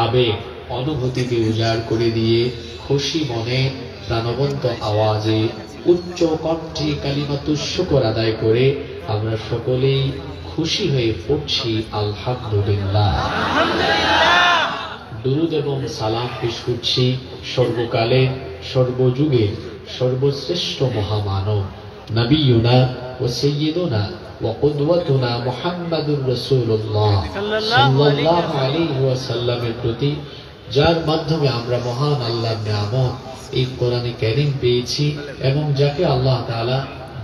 আবেগ অনুভূতিকে উজাড় করে দিয়ে খুশি মনে প্রাণবন্ত আওয়াজে উচ্চ কণ্ঠে কালিমাতুশ শুকর আদায় করে আমরা সকলেই খুশি হয়ে পড়ছি আলহামদুলিল্লাহ। দুরূদ এবং সালাম পেশ করছি সর্বকালে সর্বযুগে সর্বশ্রেষ্ঠ মহামানব নবিয়ুনা ও সাইয়্যিদুনা ওয়া কুদওয়াতুনা মুহাম্মাদুর রাসূলুল্লাহ সাল্লাল্লাহু আলাইহি ওয়াসাল্লামের প্রতি, যার মাধ্যমে আমরা মহান আল্লাহর নিয়ামত এই কোরআনে কারীম পেয়েছি এবং যাকে আল্লাহ তাআলা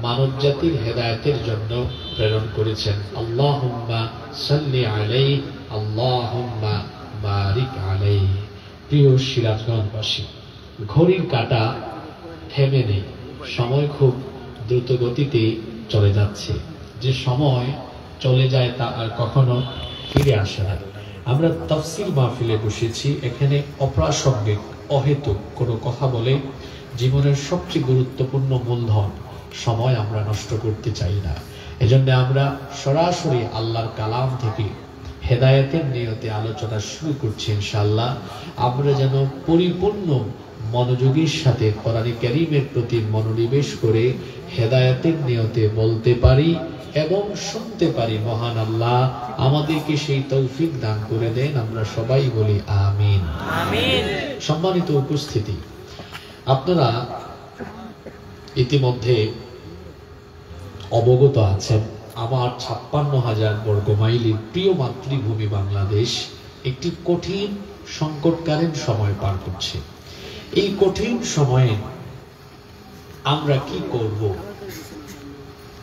মানব জাতির হেদায়েতের জন্য প্রেরণ করেছেন। আল্লাহুম্মা সাল্লি আলাইহি আল্লাহুম্মা বারিক আলাইহি। প্রিয় সিরাজগঞ্জবাসী, ঘড়ির কাঁটা থেমে নেই, সময় খুব দ্রুত গতিতে চলে যাচ্ছে। যে সময় চলে যায় তা আর কখনো ফিরে আসে না। আমরা তাফসীর মাহফিলে বসেছি, এখানে অপ্রাসঙ্গিক অহেতুক কোনো কথা বলে জীবনের সবচেয়ে গুরুত্বপূর্ণ মূলধন সময় আমরা নষ্ট করতে চাই না। এজন্য আমরা সরাসরি আল্লাহর কালাম থেকে হেদায়েতের নিয়তে আলোচনা শুরু করছি ইনশাআল্লাহ। আমরা যেন পরিপূর্ণ মনোযোগের সাথে কোরআনে কারীমের প্রতি মনোনিবেশ করে হেদায়েতের নিয়তে বলতে পারি এবং শুনতে পারি। মহান আল্লাহ আমাদেরকে সেই তৌফিক দান করে দেন। আমরা সবাই বলি আমিন। আমিন। সম্মানিত উপস্থিতি, আপনারা ইতিমধ্যে অবগত আছেন আমার 56,000 বর্গমাইলের প্রিয় মাতৃভূমি বাংলাদেশ একটি কঠিন সংকটকালীন সময় পার করছে। এই কঠিন সময়ে আমরা কি করব?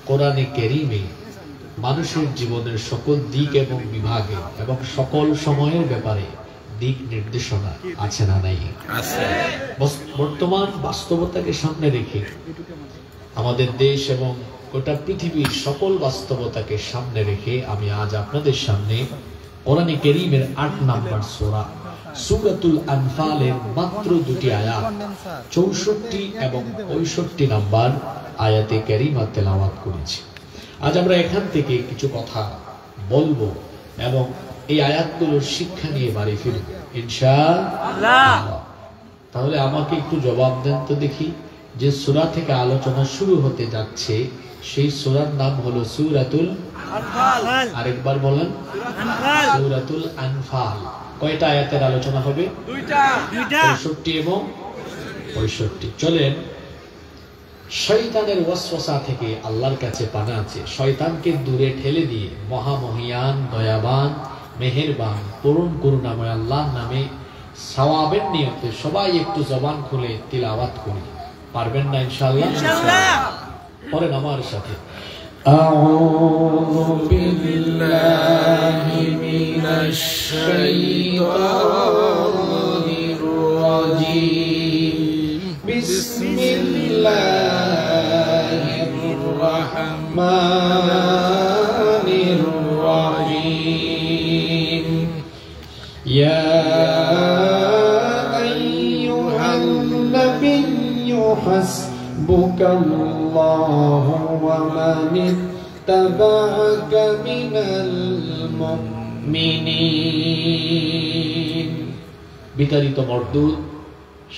কোরআনে কারীমে মানুষের জীবনের সকল দিক এবং বিভাগে এবং সকল সময়ের ব্যাপারে দিক নির্দেশনা আছে না নাই? আছে। বর্তমান বাস্তবতাকে সামনে রেখে আমাদের দেশ এবং গোটা পৃথিবীর সকল বাস্তবতাকে সামনে রেখে আমি আজ আপনাদের সামনে কোরআনে কারীমের 8 নম্বর সূরা সূরাতুল আনফালের মাত্র 2টি আয়াত 64 এবং 65 নম্বর আয়াতে কারীমা তেলাওয়াত করেছি। আজ আমরা এখান থেকে কিছু কথা বলবো এবং এই আয়াতগুলোর শিক্ষা নিয়ে বাড়ি ফিরব ইনশাআল্লাহ। তাহলে আমাকে একটু জবাব দেন তো দেখি, যে সূরা থেকে আলোচনা শুরু হতে যাচ্ছে সেই সূরার নাম হলো সূরাতুল আনফাল। আরেকবার বলেন, সূরাতুল আনফাল। কয়টা আয়াতের আলোচনা হবে? দুইটা। 65 এবং 65। চলেন শয়তানের ওয়াসওয়াসা থেকে আল্লাহর কাছে পানা আছে। শয়তানকে দূরে ঠেলে দিয়ে মহামহিয়ান দয়াবান মেহেরবান করুণ করুণাময় আল্লাহর নামে সওয়াবের নিয়তে সবাই একটু জবান খুলে তিলাওয়াত করি। পারবেন না ইনশাআল্লাহ? ইনশাআল্লাহ। পড়েন আমার সাথে। আউযু বিল্লাহি মিনাশ শাইতানির রাজীম। বিসমিল্লাহির রাহমানির রাহিম। ইয়া حسبك الله ومن اتبعك من المؤمنين। বিতাড়িত মরদুদ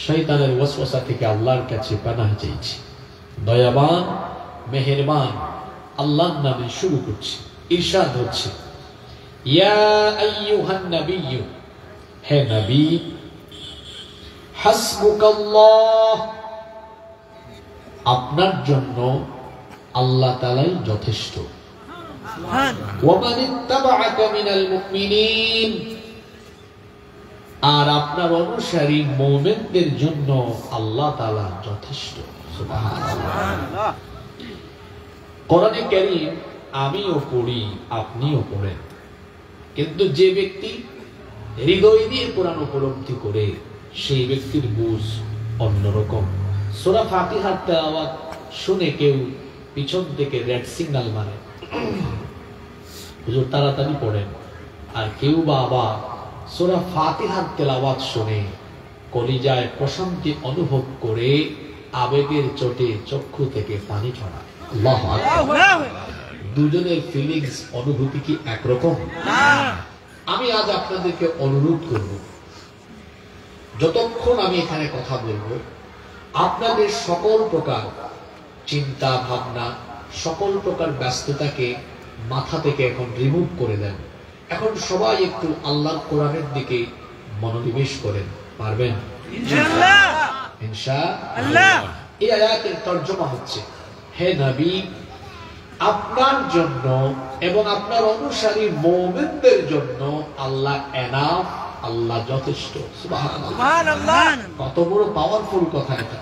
শয়তানের ওয়াসওয়াসা থেকে আল্লাহর কাছে পানাহ চাইছি। দয়াবান মেহেরবান আল্লাহর নামে শুরু করছি। ইরশাদ হচ্ছে, ইয়া আইয়ুহান নাবিয়্যু, হে নবী, হাসবুকাল্লাহ, আপনার জন্য আল্লাহ তাআলাই যথেষ্ট। ওয়া মান ইত্তাবাআকা মিনাল মুমিনিন, আর আপনার অনুসারী মুমিনদের জন্য আল্লাহ তাআলা যথেষ্ট। সুবহানাল্লাহ। কোরআনে কারীম আমিও পড়ি, আপনিও পড়েন, কিন্তু যে ব্যক্তি হৃদয় দিয়ে কোরআন উপলব্ধি করে সেই ব্যক্তির বুঝ অন্যরকম। সূরা ফাতিহার তেলাওয়াত শুনে কেউ পিছন থেকে রেড সিগন্যাল মারে, হুজুর তাড়াতাড়ি পড়েন। আর কেউ বা আবার সূরা ফাতিহার তেলাওয়াত শুনে কলিজায় প্রশান্তি অনুভব করে আবেগের চোটে চক্ষু থেকে পানি ঝরা। আল্লাহু আকবার। দুজনের ফিলিংস অনুভূতি কি একরকম? না। আমি আজ আপনাদেরকে অনুরোধ করব, যতক্ষণ আমি এখানে কথা বলবো আপনাদের সকল প্রকার চিন্তা ভাবনা, সকল প্রকার ব্যস্ততাকে মাথা থেকে এখন রিমুভ করে দেন। এখন সবাই একটু আল্লাহর কোরআনের দিকে মনোনিবেশ করেন। পারবেন ইনশাআল্লাহ? ইনশাআল্লাহ। এই আয়াতের তরজমা হচ্ছে, হে নবী, আপনার জন্য এবং আপনার অনুসারী মুমিনদের জন্য আল্লাহ এনাফ, আল্লাহ যথেষ্ট। সুবহানাল্লাহ। কত বড় পাওয়ারফুল কথা এটা।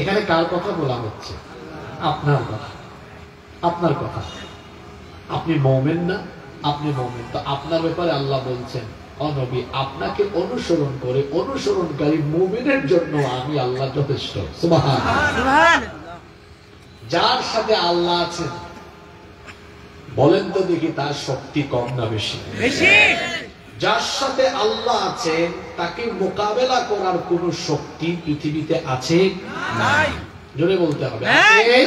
এখানে কার কথা বলা হচ্ছে? আপনার কথা, আপনার কথা। আপনি মুমিন না? আপনি মুমিন, তো আপনার ব্যাপারে আল্লাহ বলছেন, ও নবী, আপনাকে অনুসরণ করে অনুসরণকারী মুমিনের জন্য আমি আল্লাহ যথেষ্ট। সুবহানাল্লাহ। যার সাথে আল্লাহ আছেন বলেন তো দেখি, তার শক্তি কম না বেশি? বেশি। যার সাথে আল্লাহ আছেন তাকে মোকাবেলা করার কোন শক্তি পৃথিবীতে আছে? নাই। জোরে বলতে হবে, আছে?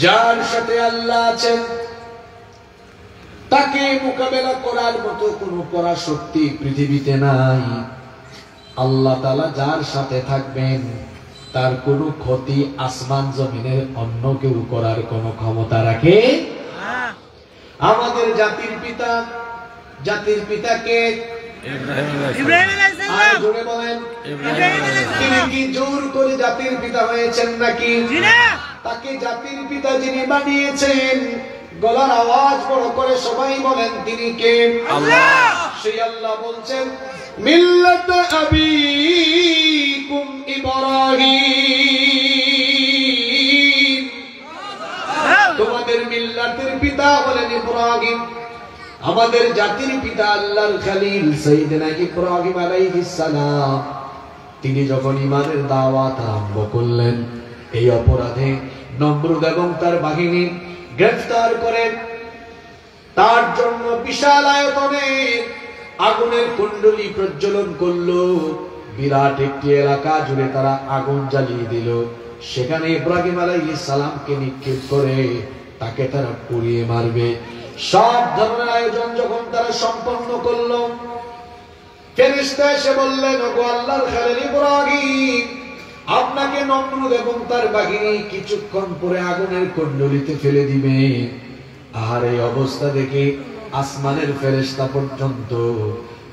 যার সাথে আল্লাহ আছেন তাকে মোকাবেলা করার মতো কোন পরাশক্তি পৃথিবীতে নাই। আল্লাহ তাআলা যার সাথে থাকবেন তার কোনো ক্ষতি আসমান জমিনের অন্য কেউ করার কোনো ক্ষমতা রাখে? আমাদের জাতির পিতা, জাতির পিতাকে ইব্রাহিম আলাইহিস সালাম, জোরে বলেন ইব্রাহিম আলাইহিস সালাম। তিনি কি জোর করে জাতির পিতা হয়েছেন নাকি? জি না। তাকে জাতির পিতা যিনি বানিয়েছেন, গলার আওয়াজ বড় করে সবাই বলেন তিনি কে? আল্লাহ। সেই আল্লাহ বলছেন, মিল্লাত আবিকুম ইব্রাহিম, তোমাদের মিল্লাতের পিতা হলেন ইব্রাহিম। আমাদের জাতির পিতা আল্লাহর খলিল সাইয়েদনা ইব্রাহিম আলাইহিস সালাম, তিনি যখন ঈমানের দাওয়াত আরম্ভ করলেন, এই অপরাধে নমরুদ এবং তার বাহিনী গ্রেফতার করেন। তার জন্য বিশাল আয়তনের আগুনের কুণ্ডলী প্রজ্বলন করলো। বিরাট একটি এলাকা জুড়ে তারা আগুন জ্বালিয়ে দিল। সেখানে ইব্রাহিম আলাইহিস সালামকে নিক্ষেপ করে তাকে তারা পুড়িয়ে মারবে। সব ধরনের আয়োজন যখন তারা সম্পন্ন করলো, ফেরেশতা এসে বললেন, ওগো আল্লাহর খলিল ইব্রাহিম, আপনাকে নমরুদ এবং তার বাহিনী কিছুক্ষণ পরে আগুনের কুণ্ডলীতে ফেলে দিবে। আর এই অবস্থা দেখে আসমানের ফেরেশতা পর্যন্ত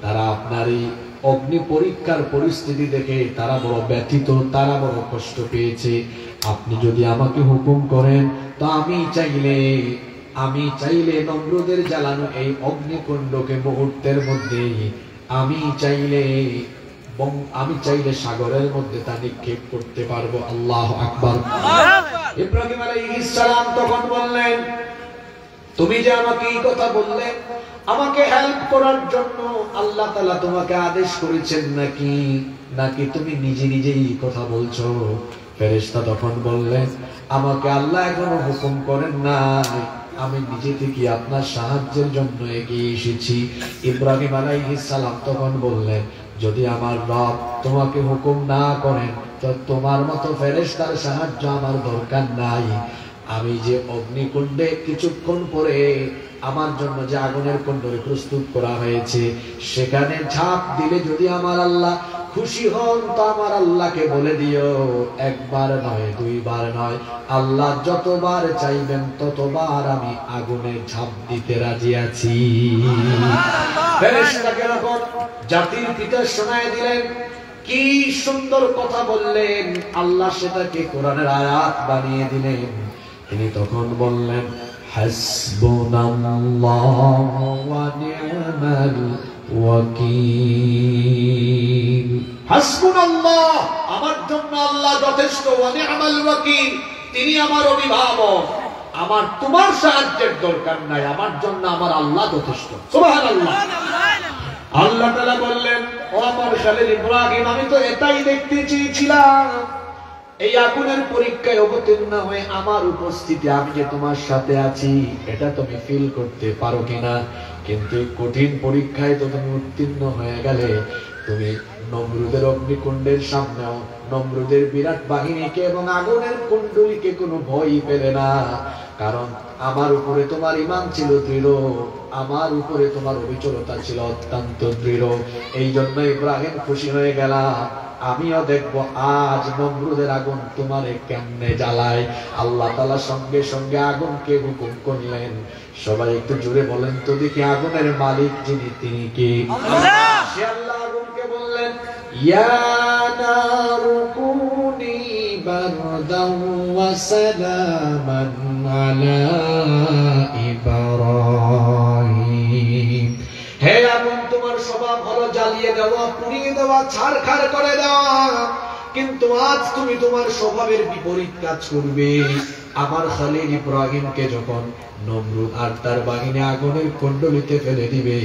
তারা আপনার এই অগ্নি পরীক্ষার পরিস্থিতি দেখে তারা বড় ব্যথিত, তারা বড় কষ্ট পেয়েছে। আপনি যদি আমাকে হুকুম করেন তো আমি চাইলে নমরুদের জ্বালানো এই অগ্নিকুণ্ডকে মুহূর্তের মধ্যে আমি চাইলে সাগরের মধ্যে তা নিক্ষেপ করতে পারবো। আল্লাহু আকবার। ইব্রাহিম আলাইহিস সালাম তখন বললেন, তুমি যে আমাকে এই কথা বললে, আমাকে হেল্প করার জন্য আল্লাহ তাআলা তোমাকে আদেশ করেছেন নাকি তুমি নিজে নিজেই কথা বলছো? ফেরেশতা তখন বললেন, আমাকে আল্লাহ এখনো হুকুম করেন নাই, আমি নিজে থেকে আপনার সাহায্যের জন্য এগিয়ে এসেছি। ইব্রাহিম আলাইহিস সালাম তখন বললেন, যদি আমার রব তোমাকে হুকুম না করেন তো তোমার মতো ফেরেশতার সাহায্য আমার দরকার নাই। আমি যে অগ্নিকুণ্ডে কিছুক্ষণ পরে আমার জন্য যে আগুনের কুণ্ডলী প্রস্তুত করা হয়েছে, সেখানে ঝাঁপ দিলে যদি আমার আল্লাহ খুশি হন তো আমার আল্লাহকে বলে দিও, একবার নয়, দুইবার নয়, আল্লাহ যতবার চাইবেন ততবার আমি আগুনে ঝাঁপ দিতে রাজি আছি। ফেরেশতাকে এরকম জাতির পিতা শোনায় দিলেন। কি সুন্দর কথা বললেন, আল্লাহ সেটাকে কোরআনের আয়াত বানিয়ে দিলেন। তিনি তখন বললেন, হাসবুনাল্লাহু ওয়া নি'মাল ওয়াকিল। হাসবুনাল্লাহ, আমার জন্য আল্লাহ যথেষ্ট, ওয়া নি'মাল ওয়াকিল, তিনি আমার অভিভাবক, আমার তোমার সাহায্যের দরকার নাই, আমার জন্য আমার আল্লাহ যথেষ্ট। সুবহানাল্লাহ। আল্লাহ তাআলা বললেন, ও আমার খলিল ইব্রাহিম, আমি তো এটাই দেখতে চেয়েছিলাম, এই আগুনের পরীক্ষায় অবতীর্ণ হয়ে আমার উপস্থিতি, আমি যে তোমার সাথে আছি এটা তুমি ফিল করতে পারো কিনা। কিন্তু কঠিন পরীক্ষায় তো তুমি উত্তীর্ণ হয়ে গেলে, তুমি নমরুদের অগ্নিকুণ্ডের সামনেও নমরুদের বিরাট বাহিনীকে এবং আগুনের কুণ্ডলীকে কোনো ভয় পেলে না, কারণ আমার উপরে তোমার ঈমান ছিল দৃঢ়, আমার উপরে তোমার অবিচলতা ছিল অত্যন্ত দৃঢ়। এই জন্য ইব্রাহিম খুশি হয়ে গেল। আমিও দেখবো আজ নমরুদের আগুন তোমারে কেমনে জ্বালায়। আল্লাহ তাআলা সঙ্গে সঙ্গে আগুনকে হুকুম করলেন। সবাই একটু জোরে বলেন তো দেখি, আগুনের মালিক যিনি তিনি কে? আল্লাহ। সে আল্লাহ আগুনকে বললেন, ইয়া নারু কুনি বারদান ওয়া সালামান আলা ইব্রাহিম। হে আগুন, তোমার স্বভাব হলো জ্বালিয়ে দেওয়া, পুড়িয়ে দেওয়া, ছারখার করে দেওয়া, কিন্তু আজ তুমি তোমার স্বভাবের বিপরীত কাজ করবে। আমার খলিল ইব্রাহিমকে যখন নমরুদ আর তার বাহিনী আগুনের কুণ্ডলিতে ফেলে দিবে,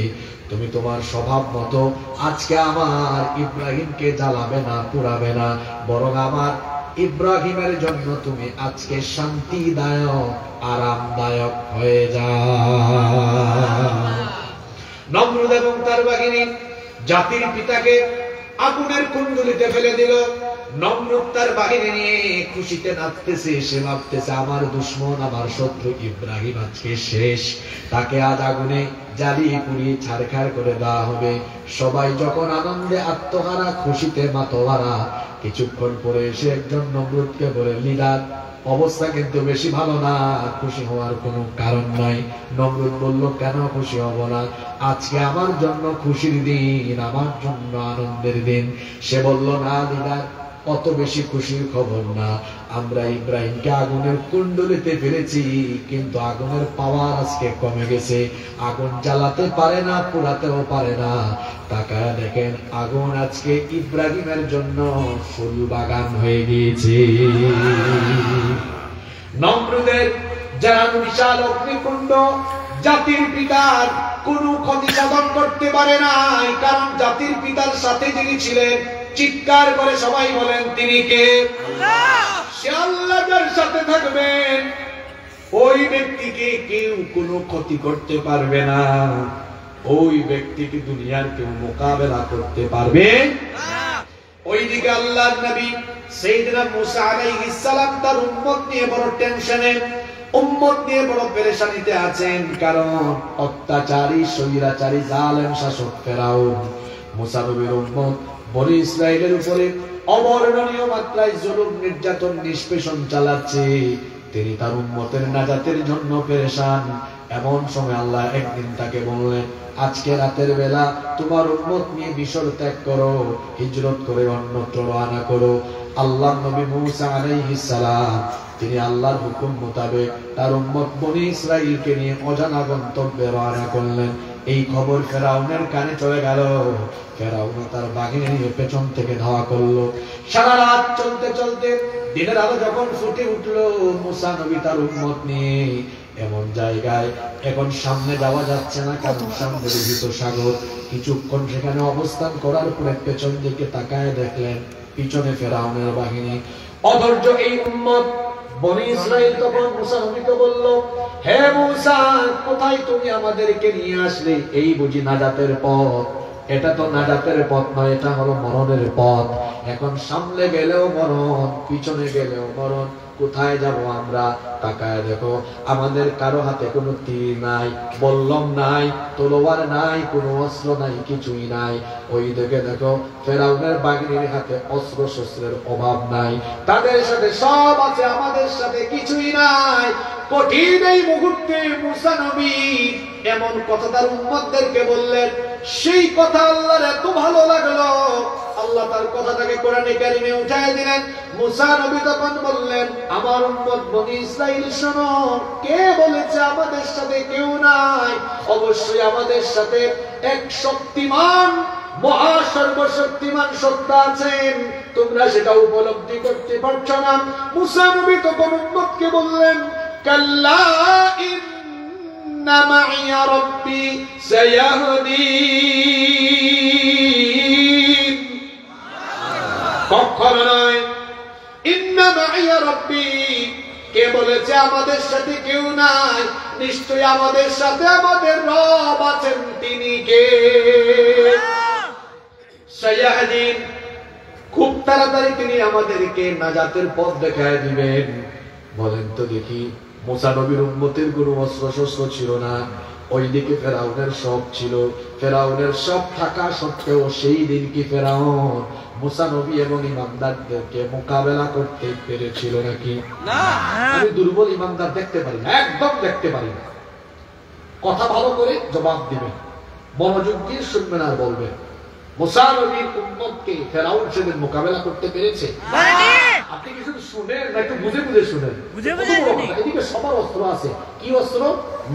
তুমি তোমার স্বভাব মতো আজকে আমার ইব্রাহিমকে জ্বালাবে না, পুড়াবে না, বরং আমার ইব্রাহিমের জন্য তুমি আজকে শান্তিদায়ক, আরামদায়ক হয়ে যাও। নমরুদ এবং তার বাহিনী জাতির পিতাকে আগুনের কুণ্ডলিতে ফেলে দিল। নমরুদ তার বাহিনী নিয়ে খুশিতে নাচতেছে। সে ভাবতেছে আমার দুশমন, আমার শত্রু ইব্রাহিম আজকে শেষ, তাকে আজ আগুনে জ্বালিয়ে পুড়িয়ে ছারখার করে দেওয়া হবে। সবাই যখন আনন্দে আত্মহারা, খুশিতে মাতোয়ারা, কিছুক্ষণ পরে এসে একজন নমরুদকে বলে, লিডার অবস্থা কিন্তু বেশি ভালো না, খুশি হওয়ার কোনো কারণ নাই। নমরুদ বলল, কেন খুশি হব না? আজকে আমার জন্য খুশির দিন, আমার জন্য আনন্দের দিন। সে বলল, না লিডার, অত বেশি খুশির খবর না। আমরা ইব্রাহিমকে আগুনের কুণ্ডলিতে ফেলেছি, কিন্তু আগুনের পাওয়ার আজকে কমে গেছে। আগুন জ্বালাতে পারে না, পোড়াতেও পারে না। তাকায় দেখেন, আগুন আজকে ইব্রাহিমের জন্য ফুল বাগান হয়ে গিয়েছে। নমরুদের যারা বিশাল অগ্নিকুণ্ড জাতির পিতার কোনো ক্ষতি সাধন করতে পারে নাই, কারণ জাতির পিতার সাথে যিনি ছিলেন, চিৎকার করে সবাই বলেন, তিনি কে? আল্লাহ। সে আল্লাহ যার সাথে থাকবেন, ওই ব্যক্তিকে কেউ কোনো ক্ষতি করতে পারবে না, ওই ব্যক্তিকে দুনিয়ার কেউ মোকাবেলা করতে পারবে না। ওইদিকে আল্লাহর নবী সাইয়েদনা মুসা আলাইহিস সালাম তার উম্মত নিয়ে বড় টেনশনে, উম্মত নিয়ে বড় পেরেশানিতে আছেন, কারণ অত্যাচারী, স্বৈরাচারী, জালেম শাসক ফেরাউন মুসা নবীর উম্মত বনি ইসরাইলের উপরে অবর্ণনীয় মাত্রায় জুলুম, নির্যাতন, নিষ্পেষণ চালাচ্ছে। তিনি তার উম্মতের নাজাতের জন্য পেরেশান। এমন সময় আল্লাহ একদিন তাকে বললেন, আজকে রাতের বেলা তোমার উম্মত নিয়ে মিশর ত্যাগ করো, হিজরত করে অন্যত্র রওনা করো। আল্লাহর নবী মুসা আলাইহিস সালাম তিনি আল্লাহর হুকুম মোতাবেক তার উম্মত বনি ইসরাইলকে নিয়ে অজানা গন্তব্যে রওনা করলেন। এই খবর ফেরাউনের কানে চলে গেল। ফেরাউন তার বাহিনী নিয়ে পেছন থেকে ধাওয়া করলো। সারা রাত চলতে চলতে দিনের আলো যখন ফুটে উঠলো, মুসা নবী তার উম্মত নিয়ে এমন জায়গায় এখন সামনে যাওয়া যাচ্ছে না, কারণ সামনে ভীত সাগর। কিছুক্ষণ সেখানে অবস্থান করার পরে পেছন দিকে তাকায় দেখলেন পিছনে ফেরাউনের বাহিনী। অধৈর্য এই উম্মত বনি ইসরাইল তখন মুসা নবীকে বলল, হে মুসা, কোথায় তুমি আমাদেরকে নিয়ে আসলে? এই বুঝি নাজাতের পথ? এটা তো নাজাতের পথ নয়, এটা হলো মরণের পথ। এখন সামনে গেলেও মরণ, পিছনে গেলেও মরণ, কোথায় যাব আমরা? তাকায় দেখো, আমাদের কারো হাতে কোনো তীর নাই, বল্লম নাই, তলোয়ার নাই, কোনো অস্ত্র নাই, কিছুই নাই। ওই দিকে দেখো ফেরাউনের বাহিনীর হাতে অস্ত্র শস্ত্রের অভাব নাই, তাদের সাথে সব আছে, আমাদের সাথে কিছুই নাই। কঠিন এই মুহূর্তে মুসা নবী এমন কথা তার উম্মতদেরকে বললেন, সেই কথা আল্লাহর এত ভালো লাগলো, আল্লাহ তার কথাটাকে কোরআনে কারিমে উঠায় দিলেন। মুসা নবী তখন বললেন, আমার উম্মত বনি ইসরাইল শোনো, কে বলেছে আমাদের সাথে কেউ নাই? অবশ্যই আমাদের সাথে এক শক্তিমান, মহা সর্বশক্তিমান সত্তা আছেন, তোমরা সেটা উপলব্ধি করতে পারছো না। মুসা নবী তখন উম্মতকে বললেন, কাল্লা ইন্না মাইয়া রাব্বি সায়াহদিন। কখনো নয়, ইন্না মাইয়া রাব্বি, কে বলেছে আমাদের সাথে কেউ নাই? নিশ্চয়ই আমাদের সাথে আমাদের রব আছেন, তিনি কে? সায়াহদিন, খুব তাড়াতাড়ি তিনি আমাদেরকে নাজাতের পথ দেখায় দিবেন। বলেন তো দেখি, মুসা নবীর উম্মতের কোনো অস্ত্র শস্ত্র ছিল না, ওইদিকে ফেরাউনের সব ছিল। ফেরাউনের সব থাকা সত্ত্বেও সেই দিন কি ফেরাউন মুসা নবী এবং ইমানদারদেরকে মোকাবেলা করতে পেরেছিল নাকি? না। আমি দুর্বল ইমানদার দেখতে পারি না, একদম দেখতে পারি না। কথা ভালো করে জবাব দিবেন, মনোযোগ দিয়ে শুনবেন আর বলবেন, মুসা নবীর উম্মতকে ফেরাউন সেদিন মোকাবেলা করতে পেরেছে? আপনি কি শুধু শুনেন না একটু বুঝে বুঝে শুনেন? এদিকে সবার অস্ত্র আছে। কি অস্ত্র?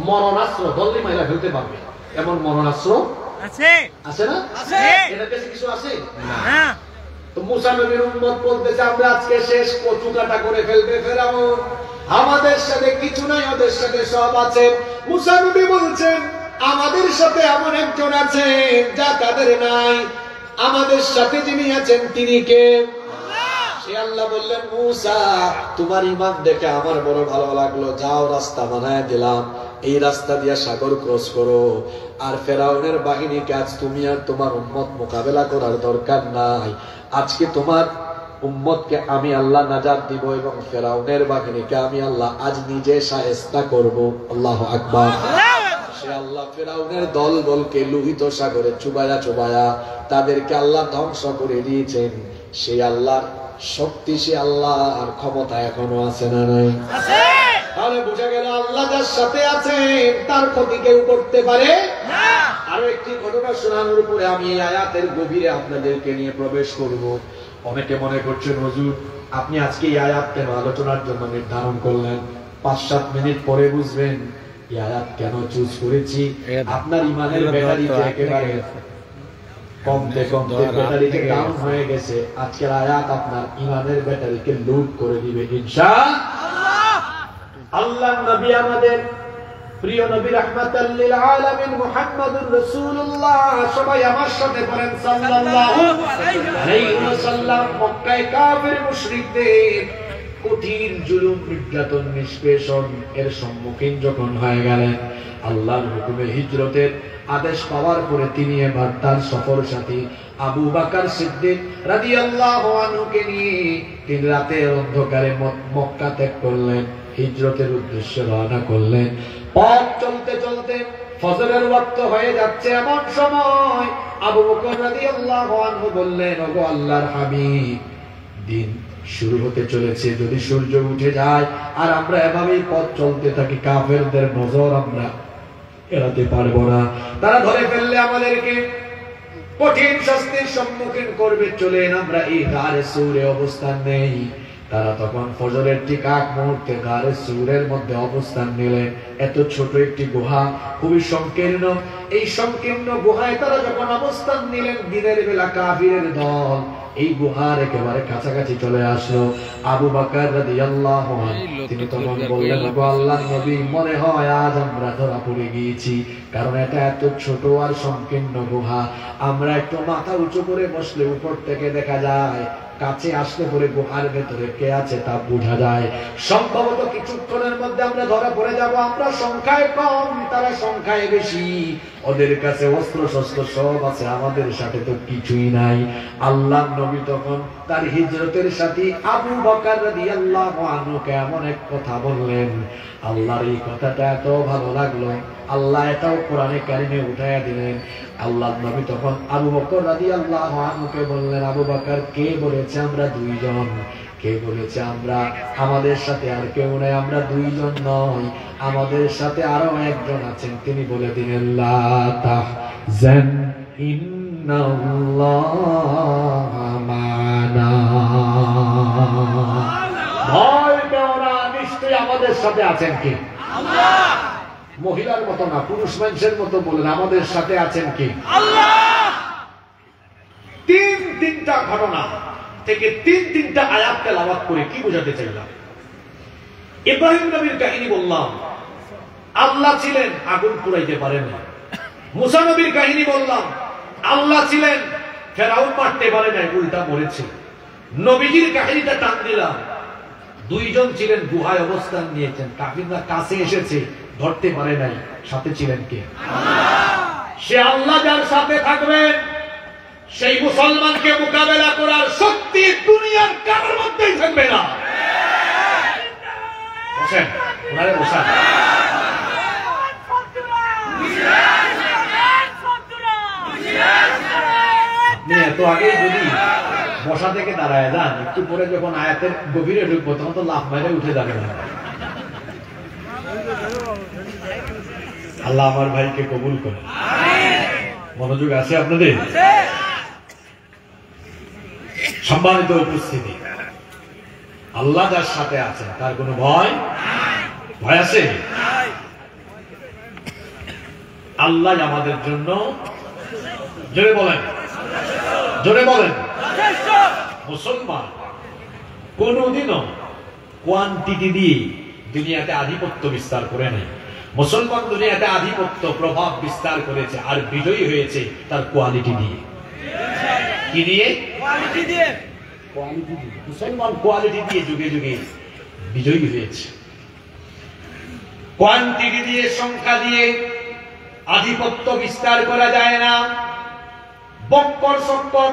মরণাস্ত্র। দল্লি মাইরা ফেলতে পারবে এমন মরণাস্ত্র আছে, আছে না? এটার কাছে কিছু আছে না। তো মুসা নবীর উম্মত বলতেছে আমরা আজকে শেষ, কচু কাটা করে ফেলবে ফেরাউন। আমাদের সাথে কিছু নাই, ওদের সাথে সব আছে। মুসা নবী বলছেন আমাদের সাথে এমন একজন আছে যা তাদের নাই। আমাদের সাথে যিনি আছেন তিনি কে? সে আল্লাহ বললেন মুসা তোমার ঈমান দেখে আমার বড় ভালো লাগলো, যাও রাস্তা বানায় দিলাম, এই রাস্তা দিয়ে সাগর ক্রস করো। আর ফেরাউনের বাহিনীকে আজ তুমি আর তোমার উম্মত মোকাবেলা করার দরকার নাই। আজকে তোমার উম্মতকে আমি আল্লাহ নাজাত দিব এবং ফেরাউনের বাহিনীকে আমি আল্লাহ আজ নিজে শায়েস্তা করব। আল্লাহু আকবার। সে আল্লাহ ফেরাউনের দল বলকে লোহিত সাগরে চুবায়া চুবায়া তাদেরকে আল্লাহ ধ্বংস করে দিয়েছেন। সেই আল্লাহর শক্তি, সে আল্লাহর ক্ষমতা এখনো আছে না নাই? তাহলে বোঝা গেল আল্লাহ যার সাথে আছেন তার ক্ষতি কেউ করতে পারে না। আরো একটি ঘটনা শোনানোর পরে আমি এই আয়াতের গভীরে আপনাদেরকে নিয়ে প্রবেশ করব। অনেকে মনে করছেন হুজুর আপনি আজকে এই আয়াত কেন আলোচনার জন্য নির্ধারণ করলেন? 5-7 মিনিট পরে বুঝবেন এই আয়াত কেন চুজ করেছি। আপনার ইমানের ব্যাটারিতে একেবারে কমতে কমতে ব্যাটারিতে ডাউন হয়ে গেছে। আজকের আয়াত আপনার ইমানের ব্যাটারিকে লুট করে দিবে ইনশাআল্লাহ। আল্লাহর নবী আমাদের প্রিয় নবী রাহমাতাল লিল আলামিন মুহাম্মদুর রাসূলুল্লাহ, সবাই আমার সাথে বলেন সাল্লাল্লাহু আলাইহি ওয়াসাল্লাম মক্কায় কাফির মুশরিকদের কঠিন জুলুম নির্যাতন নিষ্পেষণ এর সম্মুখীন যখন হয়ে গেলেন, আল্লাহর হুকুমে হিজরতের আদেশ পাওয়ার পরে তিনি এবার তার সফর সাথী আবু বকর সিদ্দিক রাদিয়াল্লাহু আনহুকে নিয়ে তিনি রাতের অন্ধকারে মক্কা ত্যাগ করলেন, হিজরতের উদ্দেশ্যে রওনা করলেন। পথ চলতে চলতে ফজরের ওয়াক্ত হয়ে যাচ্ছে, এমন সময় আবু বকর রাদিয়াল্লাহু আনহু বললেন, ওগো আল্লাহর হাবিব, দিন শুরু হতে চলেছে, যদি সূর্য উঠে যায় আর আমরা এভাবেই পথ চলতে থাকি কাফেরদের নজর আমরা এড়াতে পারবো না, তারা ধরে ফেললে আমাদেরকে কঠিন শাস্তির সম্মুখীন করবে। চলেন আমরা এই গারে সূরে অবস্থান নেই। তারা তখন ফজরের ঠিক আগ মুহূর্তে গারে সূরের মধ্যে অবস্থান নিলেন। এত ছোট একটি গুহা, খুবই সংকীর্ণ। এই সংকীর্ণ গুহায় তারা যখন অবস্থান নিলেন, দিনের বেলা কাফিরের দল এই গুহার একেবারে কাছাকাছি চলে আসলো। আবু বকর রাদিয়াল্লাহু আনহু তিনি তখন বললেন, ওগো আল্লাহর নবী, মনে হয় আজ আমরা ধরা পড়ে গিয়েছি, কারণ এটা এত ছোট আর সংকীর্ণ গুহা। আমরা একটু মাথা উঁচু করে বসলে উপর থেকে দেখা যায়, কাছে আসলে পরে গুহার ভেতরে কে আছে তা বোঝা যায়। সম্ভবত কিছুক্ষণের মধ্যে আমরা ধরা পড়ে যাব। আমরা সংখ্যায় কম, তারা সংখ্যায় বেশি, ওদের কাছে অস্ত্র শস্ত্র সব আছে, আমাদের সাথে তো কিছুই নাই। আল্লাহর নবী তখন তার হিজরতের সাথী আবু বকর রাদিয়াল্লাহু আনহুকে এমন এক কথা বললেন, আল্লাহর এই কথাটা এত ভালো লাগলো, আল্লাহ এটাও কোরআনে কারিমে উঠাইয়া দিলেন। আল্লাহর নবী তখন আবু বকর রাদিয়াল্লাহু আনহুকে বললেন, আবু বকর, কে বলেছে আমরা দুইজন? কে বলেছে আমরা আমাদের সাথে আর কেউ নাই? আমরা দুইজন নয়, আমাদের সাথে আরো একজন আছেন। তিনি বলে দিলেন, লা তাহজান ইন্নাল্লাহা মা'ানা, ভয় পেও না, নিশ্চয়ই আমাদের সাথে আছেন কে? আল্লাহ। মহিলার মতো না, পুরুষ মানুষের মতো বলেন, আমাদের সাথে আছেন কি? আল্লাহ। তিনটা ঘটনা থেকে তিনটা আয়াত তেলাওয়াত করে কি বোঝাতে চাইলাম? ইব্রাহিম নবীর কাহিনী বললাম, আল্লাহ ছিলেন, আগুন পুড়াইতে পারেন না। মুসা নবীর কাহিনী বললাম, আল্লাহ ছিলেন, ফেরাউন মারতে পারে নাই, উল্টা মরেছে। নবীজির কাহিনীটা টান দিলাম, দুইজন ছিলেন, গুহায় অবস্থান নিয়েছেন, কাফিররা কাছে এসেছে, ধরতে পারে নাই, সাথে ছিলেন কে? আল্লাহ। সে আল্লাহ যার সাথে থাকবেন, সেই মুসলমানকে মোকাবেলা করার শক্তি দুনিয়ার কারোর মধ্যেই থাকবে না। বসেন, ওনারে বসান। আপনি এত আগে যদি বসা থেকে দাঁড়ায় যান, একটু পরে যখন আয়াতের গভীরে ঢুকবো তখন তো লাফ মারে উঠে যাবে না। আল্লাহ আমার ভাইকে কবুল করে। মনোযোগ আছে আপনাদের? সম্মানিত উপস্থিতি, আল্লাহ যার সাথে আছেন তার কোনো ভয় ভয় আছে? আল্লাহ আমাদের জন্য, জোরে বলেন, জোরে বলেন, মুসলমান কোনদিনও কোয়ান্টিটি দিয়ে দুনিয়াতে আধিপত্য বিস্তার করে নেই। মুসলমান দুনিয়াতে আধিপত্য প্রভাব বিস্তার করেছে আর বিজয়ী হয়েছে তার কোয়ালিটি দিয়ে। কি দিয়ে? কোয়ালিটি দিয়ে। কোয়ালিটি দিয়ে মুসলমান কোয়ালিটি দিয়ে যুগে যুগে বিজয়ী হয়েছে। কোয়ান্টিটি দিয়ে, সংখ্যা দিয়ে আধিপত্য বিস্তার করা যায় না। বক্কর সক্কর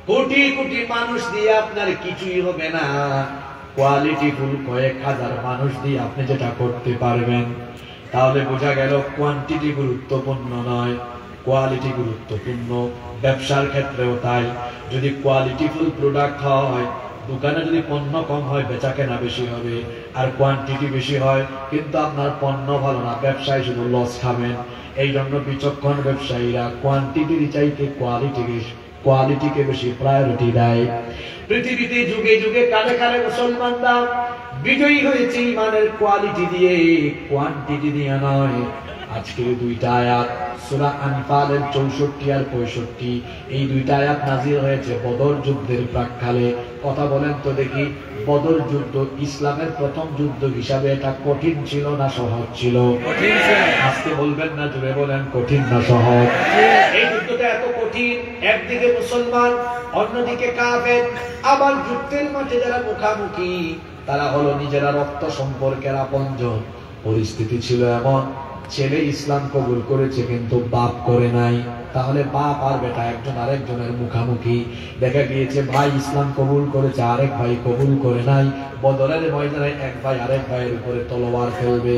কোটি কোটি মানুষ দিয়ে আপনার কিছুই হবে না। কোয়ালিটি ফুল কয়েক হাজার মানুষ দিয়ে আপনি যেটা করতে পারবেন। তাহলে বোঝা গেল কোয়ান্টিটি গুরুত্বপূর্ণ নয়, কোয়ালিটি গুরুত্বপূর্ণ। ব্যবসার ক্ষেত্রেও তাই। যদি কোয়ালিটি ফুল প্রোডাক্ট হয়, দোকানে যদি পণ্য কম হয় বেচা কেনা বেশি হবে, আর কোয়ান্টিটি বেশি হয় কিন্তু আপনার পণ্য ভালো না, ব্যবসায় শুধু লস খাবেন। এই জন্য বিচক্ষণ ব্যবসায়ীরা কোয়ান্টিটির চাইতে কোয়ালিটিকে বেশি প্রায়োরিটি দেয়। পৃথিবীতে যুগে যুগে কালে কালে মুসলমানরা বিজয়ী হয়েছে ইমানের কোয়ালিটি দিয়ে, কোয়ান্টিটি দিয়ে নয়। আজকের দুইটা আয়াত সূরা আনফালের 64 আর 65, এই দুইটা আয়াত নাযিল হয়েছে বদর যুদ্ধের প্রাক্কালে। কথা বলেন তো দেখি, বদর যুদ্ধ ইসলামের প্রথম যুদ্ধ হিসাবে এটা কঠিন ছিল না সহজ ছিল? কঠিন ছিল। আজকে বলবেন না, জুড়ে বলেন, কঠিন না সহজ? এই যুদ্ধটা এত কঠিন, একদিকে মুসলমান অন্যদিকে কাফের। আবার যুদ্ধের মাঠে যারা মুখামুখি তারা হলো নিজেরা রক্ত সম্পর্কের আপনজন। পরিস্থিতি ছিল এমন, ছেলে ইসলাম কবুল করেছে কিন্তু বাপ করে নাই। তাহলে বাপ আর বেটা একজন আরেকজনের মুখামুখি। দেখা গিয়েছে ভাই ইসলাম কবুল করেছে, আরেক ভাই কবুল করে নাই। বদরের ময়দানে এক ভাই আরেক ভাইয়ের উপরে তলোয়ার ফেলবে।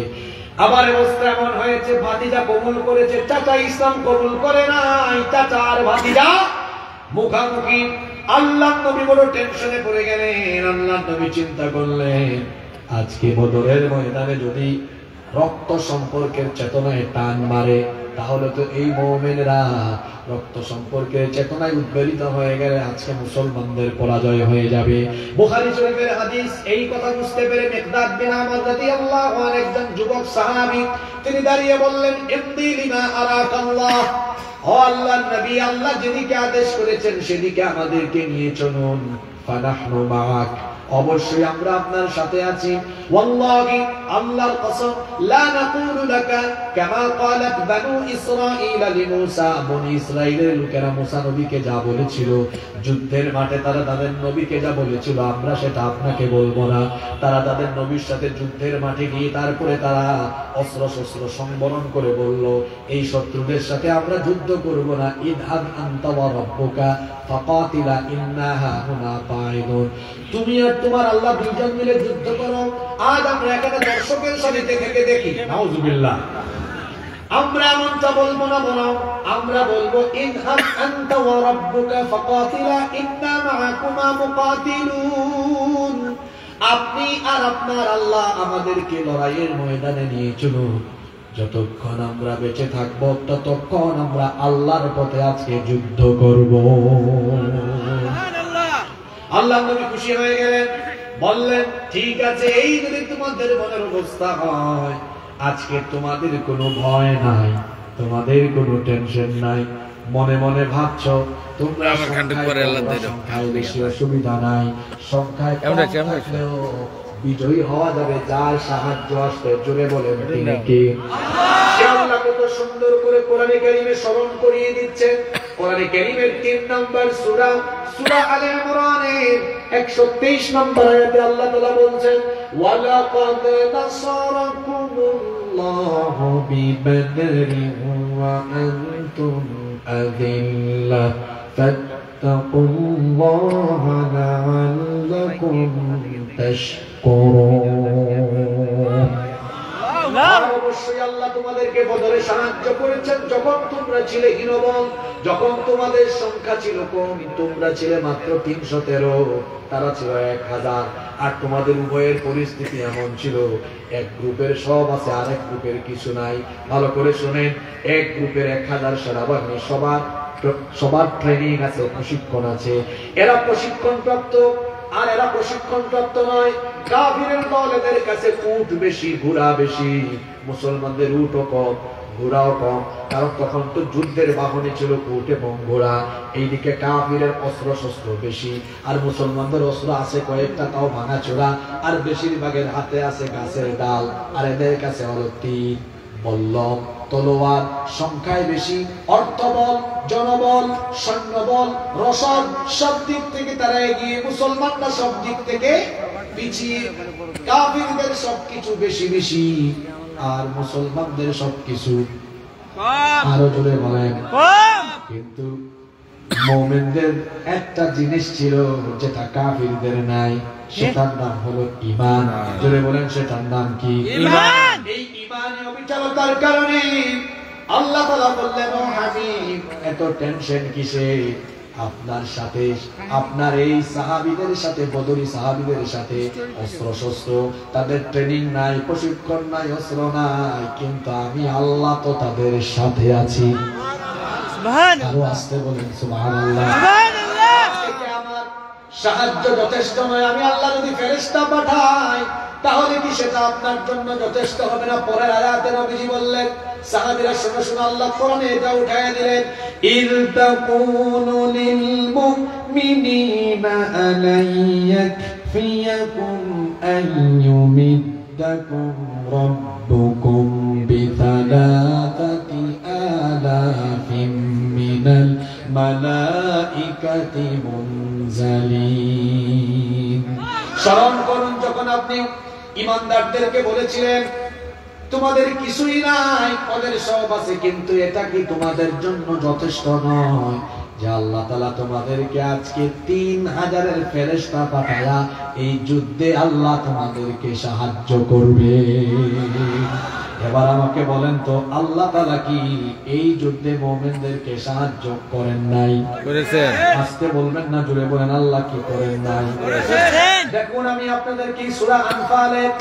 আবার অবস্থা এমন হয়েছে, ভাতিজা কবুল করেছে, চাচা ইসলাম কবুল করে নাই। চাচা আর ভাতিজা মুখামুখি। আল্লাহ নবী বড় টেনশনে পড়ে গেলেন। আল্লাহ নবী চিন্তা করলেন, আজকে বদরের ময়দানে যদি রক্ত সম্পর্কের চেতনায় টান মারে তাহলে তো এই মুমিনরা রক্ত সম্পর্কের চেতনায় উদ্বেলিত হয়ে গেলে আজকে মুসলমানদের পরাজয় হয়ে যাবে। বুখারী শরীফের হাদিস। এই কথা বুঝতে পেরে মিকদাদ বিন আমর রাদিয়াল্লাহু আনহু একজন যুবক সাহাবী, তিনি দাঁড়িয়ে বললেন, ইমদি লিমা আরাকাল্লাহ, ও আল্লাহর নবী, আল্লাহ যেদিকে আদেশ করেছেন সেদিকে আমাদেরকে নিয়ে চলুন। ফানাহনু মাআক, অবশ্যই আমরা আপনার সাথে আছি। ওয়াল্লাহি, আল্লাহর কসম, লা নাকুলু লাকা কামা ক্বালাত বানু ইসরাঈল লিমূসা, বনি ইসরাঈলের লোকেরা মুসা নবীকে যা বলেছিল যুদ্ধের মাঠে, তারা তাদের নবীকে যা বলেছিল আমরা সেটা আপনাকে বলবো না। তারা তাদের নবীর সাথে যুদ্ধের মাঠে গিয়ে তারপরে তারা অস্ত্র শস্ত্র সংবরণ করে বলল, এই শত্রুদের সাথে আমরা যুদ্ধ করব না। ইযহাব আনতা ওয়া রাব্বুকা ফাকাতিলা ইন্না হাহুনা কাঈদুন, তুমি আর তোমার আল্লাহ দুইজন মিলে যুদ্ধ করো। আজ আমরা এখানে দর্শকের সারিতে থেকে দেখি, নাউযুবিল্লাহ, আমরা এমনটা বলবো না, বরং আমরা বলবো ইযহাব আনতা ওয়া রাব্বুকা ফাকাতিলা ইন্না মাআকুমা মুকাতিলুন, আপনি আর আপনার আল্লাহ আমাদেরকে লড়াইয়ের ময়দানে নিয়ে চলুন। যতক্ষণ আমরা বেঁচে থাকবো ততক্ষণ আমরা আল্লাহর পথে আজকে যুদ্ধ করব। আল্লাহ নবী খুশি হয়ে গেলেন, বললেন, ঠিক আছে, এই যদি তোমাদের মনের অবস্থা হয়, আজকে তোমাদের কোনো ভয় নাই, তোমাদের কোনো টেনশন নাই। মনে মনে ভাবছো তোমরা সংখ্যায় বেশি অসুবিধা নাই, সংখ্যায় বিজয়ী হওয়া যাবে, যার সাহায্য আসবে। জোরে বলেন তিনি কে? আল্লাহ কত সুন্দর করে কোরআনে কারীমে স্মরণ করিয়ে দিচ্ছেন। কোরআনে কারীমের 3 নম্বর সূরা, সূরা আলে ইমরানের 123 নম্বর আয়াতে আল্লাহ তাআলা বলছেন, ওয়ালাকাদ নাসারাকুমুল্লাহু বিবদরিন ওয়া আনতুম আযিল্লা ফাত্তাকুল্লাহা লাআল্লাকুম তাশকুরুন। আল্লাহ তোমাদেরকে বদরে সাহায্য করেছেন যখন তোমরা ছিলে হীনবল, যখন তোমাদের সংখ্যা ছিল কম, তোমরা ছিলে মাত্র 313, তারা ছিল 1000। আর তোমাদের উভয়ের পরিস্থিতি এমন ছিল, এক গ্রুপের সব আছে, আরেক গ্রুপের কিছু নাই। ভালো করে শুনেন, এক গ্রুপের 1000 সেনাবাহিনী, সবার ট্রেনিং আছে, প্রশিক্ষণ আছে, এরা প্রশিক্ষণ প্রাপ্ত। আর এরা প্রশিক্ষণ প্রাপ্ত নয়। কাফিরের দল, এদের কাছে উট বেশি, ঘোড়া বেশি, মুসলমানদের উটও কম, ঘোড়াও কম, কারণ তখন তো যুদ্ধের বাহনে ছিল উট এবং ঘোড়া। এইদিকে কাফিরের অস্ত্র শস্ত্র বেশি, আর মুসলমানদের অস্ত্র আছে কয়েকটা, তাও ভাঙাচোরা, আর বেশিরভাগের হাতে আছে গাছের ডাল, আর এদের কাছে হলো তীর, বল্লম, তলোয়ার, সংখ্যায় বেশি, অর্থবল, জনবল, সৈন্যবল, রসদ, সব দিক থেকে তারা এগিয়ে, মুসলমানরা সব দিক থেকে পিছিয়ে। কাফিরদের সবকিছু বেশি বেশি, আর মুসলমানদের সবকিছু আরো জোরে বলেন। কিন্তু মুমিনদের একটা জিনিস ছিল যেটা কাফিরদের নাই, সেটার নাম হলো ঈমান। জোরে বলেন, সেটার নাম কি? ঈমান। এই ঈমানের অবিচলতার কারণে আল্লাহ তাআলা বললেন, ও হাবিব, এত টেনশন কিসে? আপনার সাথে, আপনার এই সাহাবীদের সাথে, বদরি সাহাবীদের সাথে অস্ত্র শস্ত্র, তাদের ট্রেনিং নাই, প্রশিক্ষণ নাই, অস্ত্র নাই, কিন্তু আমি আল্লাহ তো তাদের সাথে আছি। আরো আসতে বলেন সুবহানাল্লাহ। আমার সাহায্য যথেষ্ট নয়, আমি আল্লাহ যদি ফেরেশতা পাঠাই তাহলে কি সেটা আপনার জন্য যথেষ্ট হবে না? পরের আয়াতে নবীজি বললেন, সাহাবীরা শুনে শুনে আল্লাহ কোরআনে এটা উঠায় দিলেন, ইয তাকুলু লিল মুমিনিনা আলাইয়াকফিয়াকুম আইয়ুমিদ্দাকুম রাব্বুকুম বিথালাতাতি আলাফিম মিনাল মালাইকাতি মুনজালিন। স্মরণ করুন, যখন আপনি ঈমানদারদেরকে বলেছিলেন তোমাদের কিছুই নাই, ওদের সব আছে, কিন্তু এটা কি তোমাদের জন্য যথেষ্ট নয় যে আল্লাহ তাআলা তোমাদেরকে আজকে 3000 ফেরেশতা পাঠায়া এই যুদ্ধে আল্লাহ তোমাদেরকে সাহায্য করবে? এবার আমাকে বলেন তো, আল্লাহ তাআলা কি এই যুদ্ধে মুমিনদেরকে সাহায্য করেন নাই? করেছেন। আস্তে বলবেন না, জোরে বলেন, আল্লাহ কি করেন নাই? করেছেন। দেখুন, আমি আপনাদেরকে সূরা আনফালের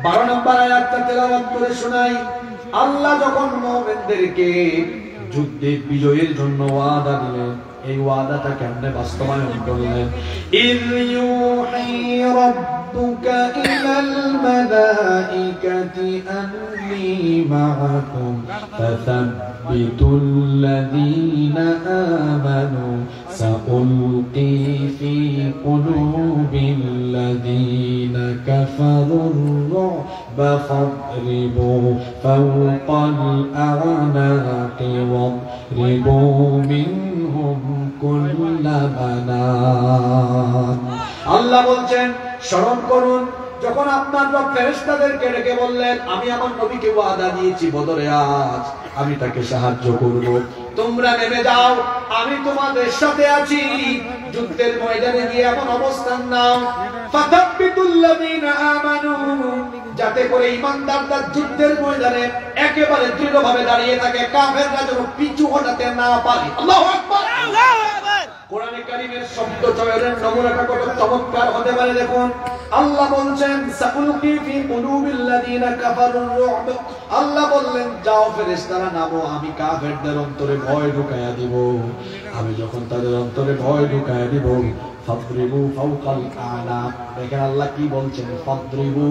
12 নম্বর আয়াতটা তেলাওয়াত করে শোনাই। আল্লাহ যখন মুমিনদেরকে যুদ্ধে বিজয়ের জন্য ওয়াদা দিলেন, এই ওয়াদাটা কেমনে বাস্তবায়ন করলেন? ইয ইউহি রাব্বুকা ইলাল মালাইকাতি আন্নী মাআকুম ফাসাব্বিতুল্লাযীনা আমানু সাউলকি ফী কুলুবিল্লাযীনা কাফারুর রু'বা ফাদরিবু ফাওকাল আ'নাকি ওয়াদরিবু মিনহুম কুল্লা বানান। আল্লাহ বলছেন, স্মরণ করুন, যখন আপনার রব ফেরেশতাদেরকে ডেকে বললেন, আমি আমার নবীকে ওয়াদা দিয়েছি বদরে আজ আমি তাকে সাহায্য করব, তোমরা নেমে যাও, আমি তোমাদের সাথে আছি, যুদ্ধের ময়দানে গিয়ে এমন অবস্থান নাও, ফাতাব্বিতুল্লাযীনা আমানু, যাতে করে ঈমানদাররা যুদ্ধের ময়দানে একেবারে দৃঢ়ভাবে দাঁড়িয়ে থাকে, কাফেররা যেন পিছু হটাতে না পারে। আল্লাহু আকবার, আল্লাহু আকবার। কোরআনে কারীমের শব্দ চয়নের নমুনাটা কত চমৎকার হতে পারে দেখুন। আল্লাহ বলছেন, সাউলকি ফী কুলুবিল্লাযীনা কাফারুর রু'ব, আল্লাহ বললেন, যাও ফেরেশতারা নামো, আমি কাফেরদের অন্তরে ভয় ঢুকায়া দিব। আমি যখন তাদের অন্তরে ভয় ঢুকায়া দিব, ফাদরিবু ফাওকাল আ'নাক, দেখেন আল্লাহ কি বলছেন, ফাদরিবু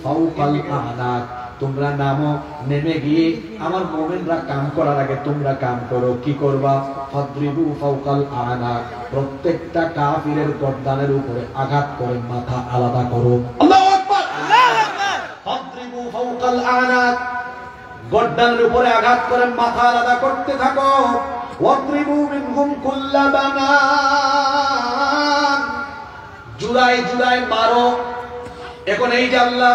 ফাওকাল আ'নাক, তোমরা নামো, নেমে গিয়ে আমার মুমিনরা কাম করার আগে তোমরা কাম করো। কি করবা? ফাদরিবু ফাওকাল আ'নাক, প্রত্যেকটা কাফিরের গর্দানের উপরে আঘাত করে মাথা আলাদা করো। আল্লাহু আকবার, আল্লাহু আকবার। ফাদরিবু ফাওকাল আ'নাক, গর্দানের উপরে আঘাত করে মাথা আলাদা করতে থাকো। ওয়াদরিবু মিনহুম কুল্লা বানান, জুড়ায় জুড়ায় মারো। এখন এই যে আল্লাহ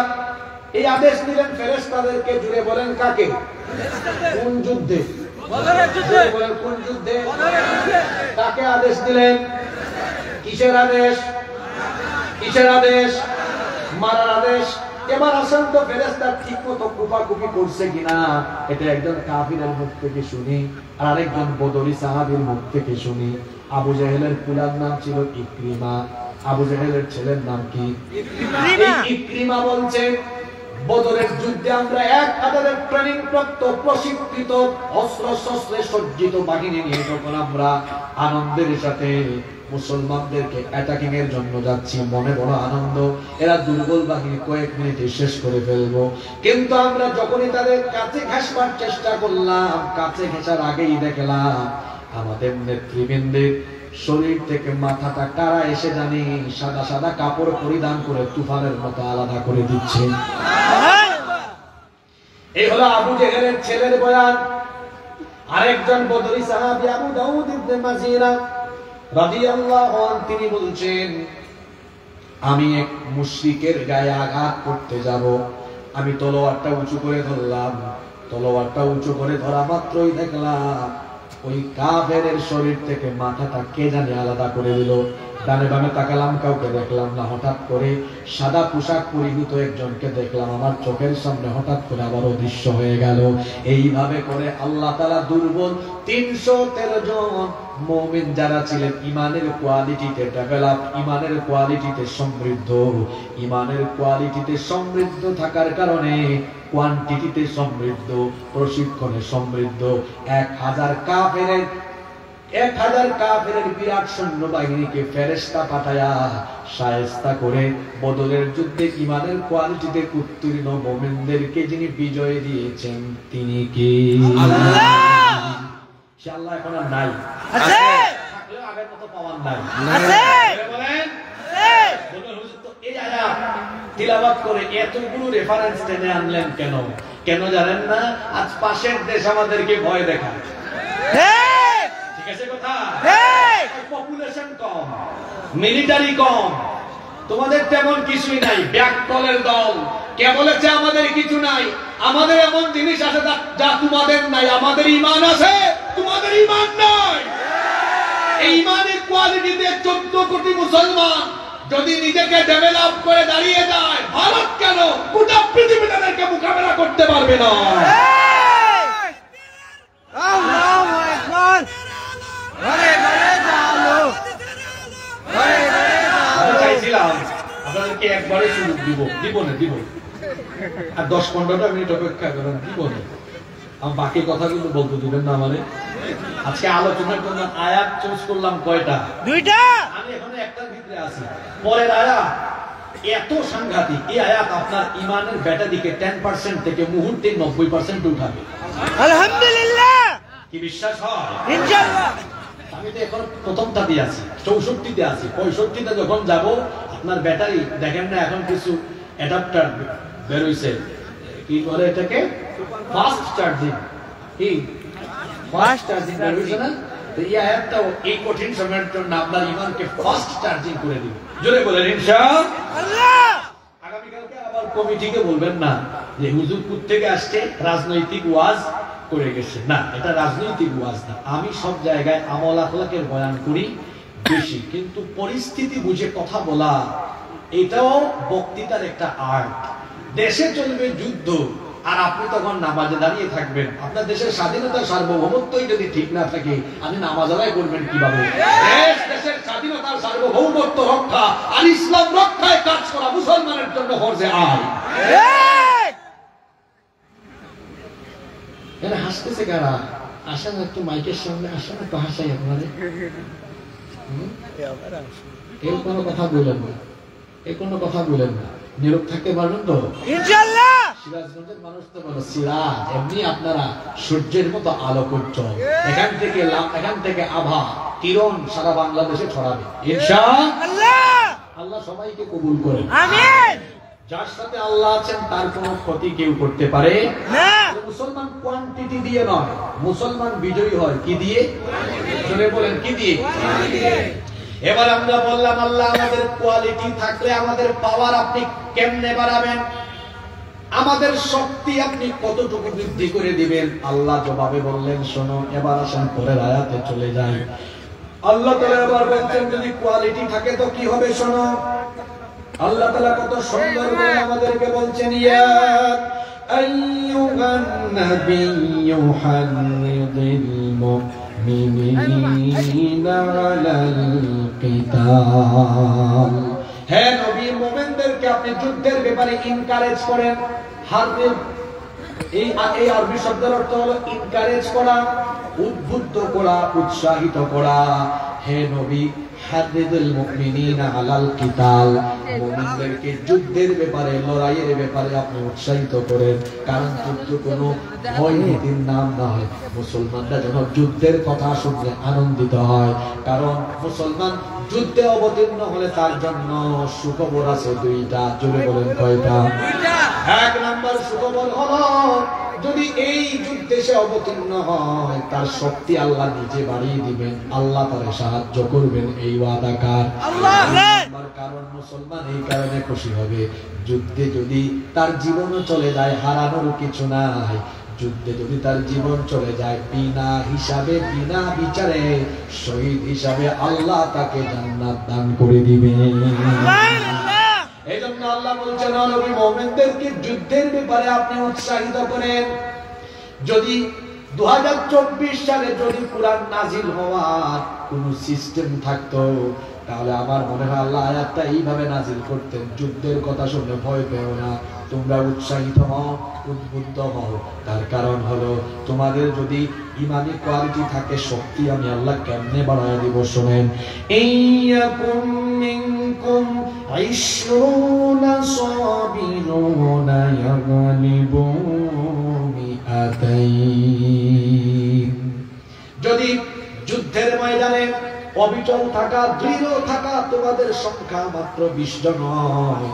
এই আদেশ দিলেন ফেরেশতাদেরকে, জুড়ে বলেন কাকে? কোন যুদ্ধে? বদরের যুদ্ধে। বলেন কোন যুদ্ধে? বদরের যুদ্ধে। কাকে আদেশ দিলেন? কিসের আদেশ? কিসের আদেশ? মারার আদেশ। এবার আসেন তো ফেরেশতা ঠিক মতো কুপাকুপি করছে কিনা এটা একজন কাফিরের মুখ থেকে শুনি, আর আরেকজন বদরি সাহাবীর মুখ থেকে শুনি। আবু জাহেলের পুরার নাম ছিল ইকরিমা, আবু জাহেলের ছেলের নাম কি? ইকরিমা বলছে, বদরের যুদ্ধে আমরা 1000 ট্রেনিং প্রাপ্ত প্রশিক্ষিত অস্ত্র শস্ত্রে সজ্জিত বাহিনী নিয়ে যখন আমরা আনন্দের সাথে মুসলমানদেরকে অ্যাটাকিং এর জন্য যাচ্ছি, মনে বড় আনন্দ, এরা দুর্বল বাহিনী কয়েক মিনিটে শেষ করে ফেলবো। কিন্তু আমরা যখনই তাদের কাছে ঘেঁষবার চেষ্টা করলাম, কাছে ঘেঁষার আগেই দেখলাম আমাদের নেতৃবৃন্দের শরীর থেকে মাথাটা কারা এসে জানি সাদা সাদা কাপড় পরিধান করে তুফানের মতো আলাদা করে দিচ্ছে। এই হলো আবু জেহেলের ছেলের বয়ান। আরেকজন বদরি সাহাবী আবু দাউদ ইবনে মাজিরা রাদিয়াল্লাহু আনহু তিনি বলছেন, আমি এক মুশরিকের গায়ে আঘাত করতে যাব, আমি তলোয়ারটা উঁচু করে ধরলাম, তলোয়ারটা উঁচু করে ধরা মাত্রই দেখলাম ওই কাফেরের শরীর থেকে মাথাটা কে জানি আলাদা করে দিল। ডানে বামে তাকালাম, কাউকে দেখলাম না। হঠাৎ করে সাদা পোশাক পরিহিত একজনকে দেখলাম, আমার চোখের সামনে হঠাৎ করে আবার অদৃশ্য হয়ে গেল। এইভাবে করে আল্লাহ তাআলা দুর্বল 313 জন মুমিন যারা ছিলেন ইমানের কোয়ালিটিতে ডেভেলপ, ইমানের কোয়ালিটিতে সমৃদ্ধ, ইমানের কোয়ালিটিতে সমৃদ্ধ থাকার কারণে কোয়ান্টিটিতে সমৃদ্ধ, প্রশিক্ষণে সমৃদ্ধ 1000 কাফেরের বিরাট সৈন্যবাহিনীকে ফেরেশতা পাঠায়া শায়েস্তা করে বদরের যুদ্ধে ইমানের কোয়ালিটিতে উত্তীর্ণ মুমিনদেরকে যিনি বিজয় দিয়েছেন তিনি কে? আল্লাহ। সে আল্লাহ এখন আর নাই, আছে থাকলেও আগের মতো পাওয়ার নাই, আছে বলেন। বলবেন হুজুর তো এই আয়াত তিলাওয়াত করে এতগুলো রেফারেন্স টেনে আনলেন কেন? কেন জানেন না? আজ পাশের দেশ আমাদেরকে ভয় দেখায়, ঠিক আছে কথা? পপুলেশন কম, মিলিটারি কম, তোমাদের তেমন কিছুই নাই, ব্যাককলের দল। কে বলেছে আমাদের কিছু নাই? আমাদের এমন জিনিস আছে যা তোমাদের নাই। আমাদের ঈমান আছে, তোমাদের ঈমান নাই। এই ঈমানের কোয়ালিটিতে 14 কোটি মুসলমান যদি নিজেকে ডেভেলপ করে দাঁড়িয়ে যায়, ভারত কেন গোটা পৃথিবী তাদেরকে মোকাবেলা করতে পারবে না। আল্লাহু আকবার। চাইছিলাম আপনাদেরকে একবারে সুযোগ দিব না, আর 10-15টা মিনিট অপেক্ষা করেন, দিব না। আমার বাকি কথাগুলো বলতে দিবেন না আমারে। আজকে আলোচনার জন্য আয়াত চুজ করলাম কয়টা? 2টা। আমি এখন একটার ভিতরে আছি। পরের আয়াত এত সাংঘাতিক, এই আয়াত আপনার ঈমানের বেটা দিকে 10% থেকে মুহূর্তে 90% উঠাবে। আলহামদুলিল্লাহ। কি বিশ্বাস হয়? ইনশাআল্লাহ। আমি তো এখন প্রথমটাতে আছি, 64তে আছি। 65তে যখন যাব আপনার ব্যাটারি দেখেন না, এখন কিছু অ্যাডাপ্টার বের হইছে, কি বলে এটাকে? Fast charging. কি ফাস্ট চার্জিং বের হইছে না? তো এই আয়াতটাও এই কঠিন সময়ের জন্য আপনার ঈমানকে ফাস্ট চার্জিং করে দিবে। জোরে বলেন ইনশাআল্লাহ। আগামীকালকে আবার কমিটিকে বলবেন না যে হুজুর কোথা থেকে আসছে রাজনৈতিক ওয়াজ করে গেছে। না, এটা রাজনৈতিক ওয়াজ না। আমি সব জায়গায় আমল আখলাকের বয়ান করি বেশি, কিন্তু পরিস্থিতি বুঝে কথা বলা এটাও বক্তৃতার একটা আর্ট। দেশে চলবে যুদ্ধ আর আপনি তখন নামাজে দাঁড়িয়ে থাকবেন। আপনার দেশের স্বাধীনতা সার্বভৌমত্বই যদি ঠিক না থাকে, আপনি নামাজ আদায় করবেন কিভাবে? দেশের স্বাধীনতার সার্বভৌমত্ব রক্ষা আর ইসলাম রক্ষায় কাজ করা মুসলমানের জন্য ফরজে আইন। এরা হাসতেছে কারা? আসেন একটু মাইকের সামনে, আসেন একটু হাসাই আপনাদের। এই কোনো কথা বলেন না, এই কোনো কথা বলেন না, নীরব থাকতে পারবেন তো ইনশাআল্লাহ। সিরাজগঞ্জের মানুষ তো বলো সিরাজ, এমনি আপনারা সূর্যের মতো আলোকোজ্জ্বল। এখান থেকে আভা কিরণ সারা বাংলাদেশে ছড়াবে ইনশাআল্লাহ। আল্লাহ সবাইকে কবুল করেন, আমিন। যার সাথে আল্লাহ আছেন তার কোনো ক্ষতি কেউ করতে পারে না। মুসলমান কোয়ান্টিটি দিয়ে নয়, মুসলমান বিজয়ী হয় কি দিয়ে? জোরে বলেন কি দিয়ে? এবার আমরা বললাম আল্লাহ আমাদের কোয়ালিটি থাকলে আমাদের পাওয়ার আপনি কেমনে বাড়াবেন, আমাদের শক্তি আপনি কতটুকু বৃদ্ধি করে দিবেন? আল্লাহ জবাবে বললেন শোনো। এবার আসেন পরের আয়াতে চলে যাই। আল্লাহ তাআলা এবার বলছেন যদি কোয়ালিটি থাকে তো কি হবে শোনো। আল্লাহ তাআলা কত সুন্দর করে আমাদেরকে বলছেন, ইয়া আইয়ুহান নাবিয়্যু হাররিদিল মুমিনিনা আলাল কিতাল। হে নবী, মুমিনদেরকে আপনি যুদ্ধের ব্যাপারে এনকারেজ করেন। হাররিদ এই আরবি শব্দের অর্থ হলো এনকারেজ করা, উদ্বুদ্ধ করা, উৎসাহিত করা। হে নবী, হাররিদুল মুমিনিনা আলাল কিতাল, মুমিনদেরকে যুদ্ধের ব্যাপারে, লড়াইয়ের ব্যাপারে আপনি উৎসাহিত করেন। কারণ যুদ্ধ কোনো ভয় ভীতির নাম না হয়। মুসলমানরা যেন যুদ্ধের কথা শুনলে আনন্দিত হয়। কারণ মুসলমান যুদ্ধে অবতীর্ণ হলে তার জন্য সুখবর আছে দুইটা। জোরে বলেন কয়টা? এক নাম্বার সুখবর হলো, যদি এই যুদ্ধে সে অবতীর্ণ হয়, তার শক্তি আল্লাহ নিজে বাড়িয়ে দিবেন, আল্লাহ তারে সাহায্য করবেন, এই ওয়াদাকার। কারণ মুসলমান এই কারণে খুশি হবে, যুদ্ধে যদি তার জীবনও চলে যায়, হারানোর কিছু নাই। যুদ্ধে যদি তার জীবন চলে যায়, বিনা হিসাবে, বিনা বিচারে শহীদ হিসাবে আল্লাহ তাকে জান্নাত দান করে দিবেন। এই জন্য আল্লাহ বলছেন, নবী, মুমিনদেরকে যুদ্ধের ব্যাপারে আপনি উৎসাহিত করেন। যদি 2024 সালে যদি কুরআন নাজিল হওয়ার কোন সিস্টেম থাকতো, তাহলে আমার মনে হয় আল্লাহ আয়াতটা এইভাবে নাজিল করতেন, যুদ্ধের কথা শুনে ভয় পেও না, তোমরা উৎসাহিত হও, উদ্বুদ্ধ হও। তার কারণ হলো, তোমাদের যদি ইমানি কোয়ালিটি থাকে, শক্তি আমি আল্লাহ কেমনে বাড়ায় দিব শোনেন। ইয়াকুম মিনকুম 20 সাবিরুনা ইয়াগলিবু মিআতাইন। যদি যুদ্ধের ময়দানে অবিচল থাকা, দৃঢ় থাকা তোমাদের সংখ্যা মাত্র 20 জন হয়,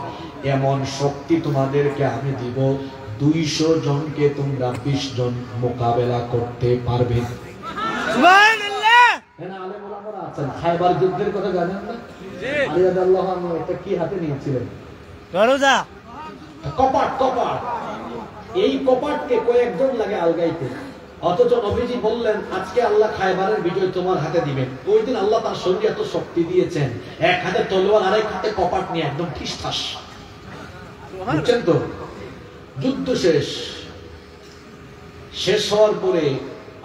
এমন শক্তি তোমাদেরকে আমি দিব, 200 জনকে তোমরা 20 জন মোকাবেলা করতে পারবে। সুবহানাল্লাহ। আলেম ওলামারা আছেন, খায়বার যুদ্ধের কথা জানেন না? আলী রাদিয়াল্লাহু আনহু এটা কি হাতে নিয়েছিলেন? দরজা, কপাট। এই কপাটকে কয়েকজন লাগে আলগাইতে। অথচ নবীজি বললেন, আজকে আল্লাহ খায়বারের বিজয় তোমার হাতে দিবেন। ওই দিন আল্লাহ তার শরীরে এত শক্তি দিয়েছেন, এক হাতে তলোয়ার, আরেক হাতে কপাট নিয়ে একদম ঠিসঠাস। বুঝছেন তো? যুদ্ধ শেষ হওয়ার পরে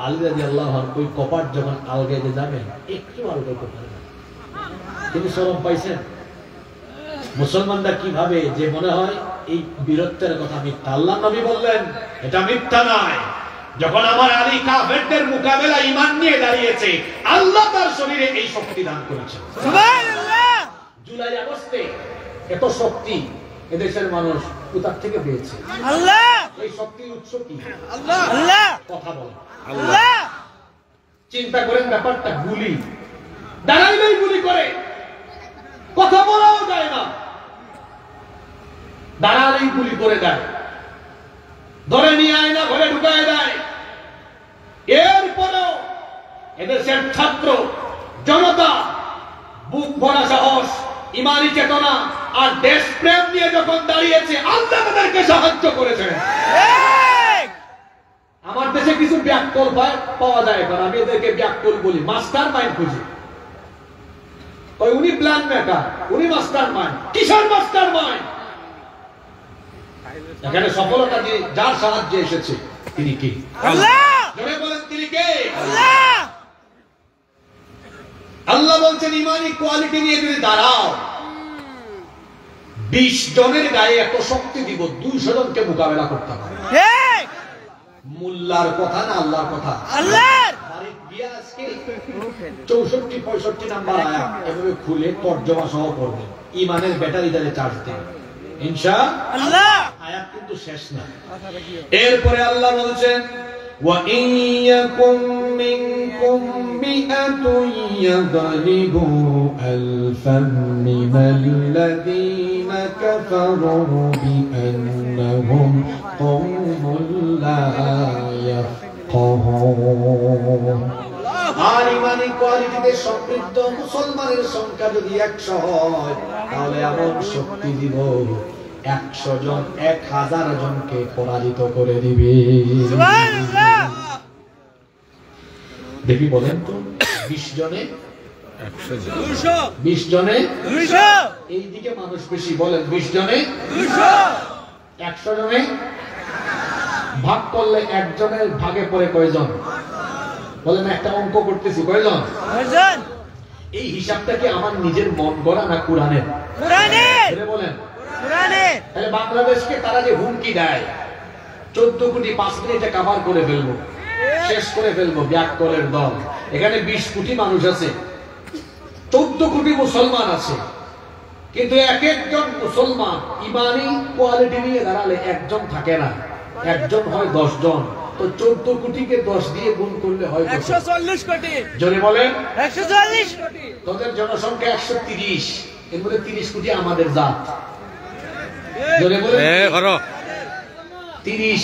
আলী রাদিয়াল্লাহু আনহু ওই কপাট যখন আলগাইতে যাবেন, একটু আলগাইতে পারেন না। তিনি শরম পাইছেন। মুসলমানরা কিভাবে যে মনে হয় এই বীরত্বের কথা মিথ্যা। আল্লাহ নবী বললেন, এটা মিথ্যা নয়। যখন আমার আলী কাফেরদের মোকাবেলা ঈমান নিয়ে দাঁড়িয়েছে, আল্লাহ তার শরীরে এই শক্তি দান করেছেন। সুবহানাল্লাহ। জুলাই আগস্টে এত শক্তি এদেশের মানুষ কোথা থেকে পেয়েছে? আল্লাহ। এই শক্তির উৎস কি? আল্লাহ। আল্লাহ। কথা বলেন, আল্লাহ। চিন্তা করেন ব্যাপারটা। গুলি দাঁড়াইলেই গুলি করে, কথা বলাও যায় না, দাঁড়ালেই গুলি করে দেয়, ধরে নিয়ে আয় না, ঘরে ঢুকায় দেয়। এরপরেও এদেশের ছাত্র জনতা বুক ভরা সাহস, ইমানি চেতনা আর দেশপ্রেম নিয়ে যখন দাঁড়িয়েছে, আল্লাহ তাদেরকে সাহায্য করেছেন। আমার দেশে কিছু ব্যাককল পাওয়া যায়, কারণ আমি এদেরকে ব্যাককল বলি, মাস্টার মাইন্ড খুঁজি। উনি প্ল্যান মেকার, উনি মাস্টার মাইন্ড। কিসের মাস্টার মাইন্ড? এখানে সফলতা দিয়ে যার সাহায্যে এসেছে, তিনি কে? আল্লাহ। জোরে বলেন, তিনি কে? আল্লাহ। আল্লাহ বলছেন, ইমানি কোয়ালিটি নিয়ে যদি দাঁড়াও, 20 জনের গায়ে এত শক্তি দিব, 200 জনকে মোকাবেলা করতে পারে। মোল্লার কথা না আল্লাহর কথা? আল্লাহর। 64-65 নাম্বার আয়াত এভাবে খুলে তরজমা সহ পড়বেন, ইমানের ব্যাটারি দ্বারা চার্জ দেন ইনশাআল্লাহ। আয়াত কিন্তু শেষ না। এরপরে আল্লাহ বলছেন, ওয়া ইন ইয়াকুম মিনকুম মিআতুন ইয়াগলিবু আলফান মিনাল্লাযীনা কাফারু বিআন্নাহুম কওমুন লা ইয়াফকাহুন। আর ইমানি কোয়ালিটিতে সমৃদ্ধ মুসলমানের সংখ্যা যদি 100 হয়, তাহলে এমন শক্তি দিব 100 জন 1000 জনকে পরাজিত করে দিবে। দেখি বলেন তো, 20 জনে 20 জনে 200। এইদিকে মানুষ বেশি, বলেন 20 জনে 200। 100 জনে ভাগ করলে একজনের ভাগে পড়ে কয়জন? বলেন একটা অঙ্ক করতেছি, কয়জন? এই হিসাবটা কি আমার নিজের মন গড়া না কোরআনের? বলেন কোরআনের। তাহলে বাংলাদেশকে তারা যে হুমকি দেয় 14 কোটি 5 মিনিটে কভার করে ফেলবো, শেষ করে ফেলবো, ব্যাককলের দল। এখানে 20 কোটি মানুষ আছে, 14 কোটি মুসলমান আছে, কিন্তু এক একজন মুসলমান ইমানি কোয়ালিটি নিয়ে দাঁড়ালে একজন থাকে না, একজন হয় 10 জন। তো 14 কোটিকে 10 দিয়ে গুণ করলে হয় 140 কোটি। জোরে বলেন 140 কোটি। তোদের জনসংখ্যা 130, এর মধ্যে 30 কোটি আমাদের জাত। জোরে বলেন 30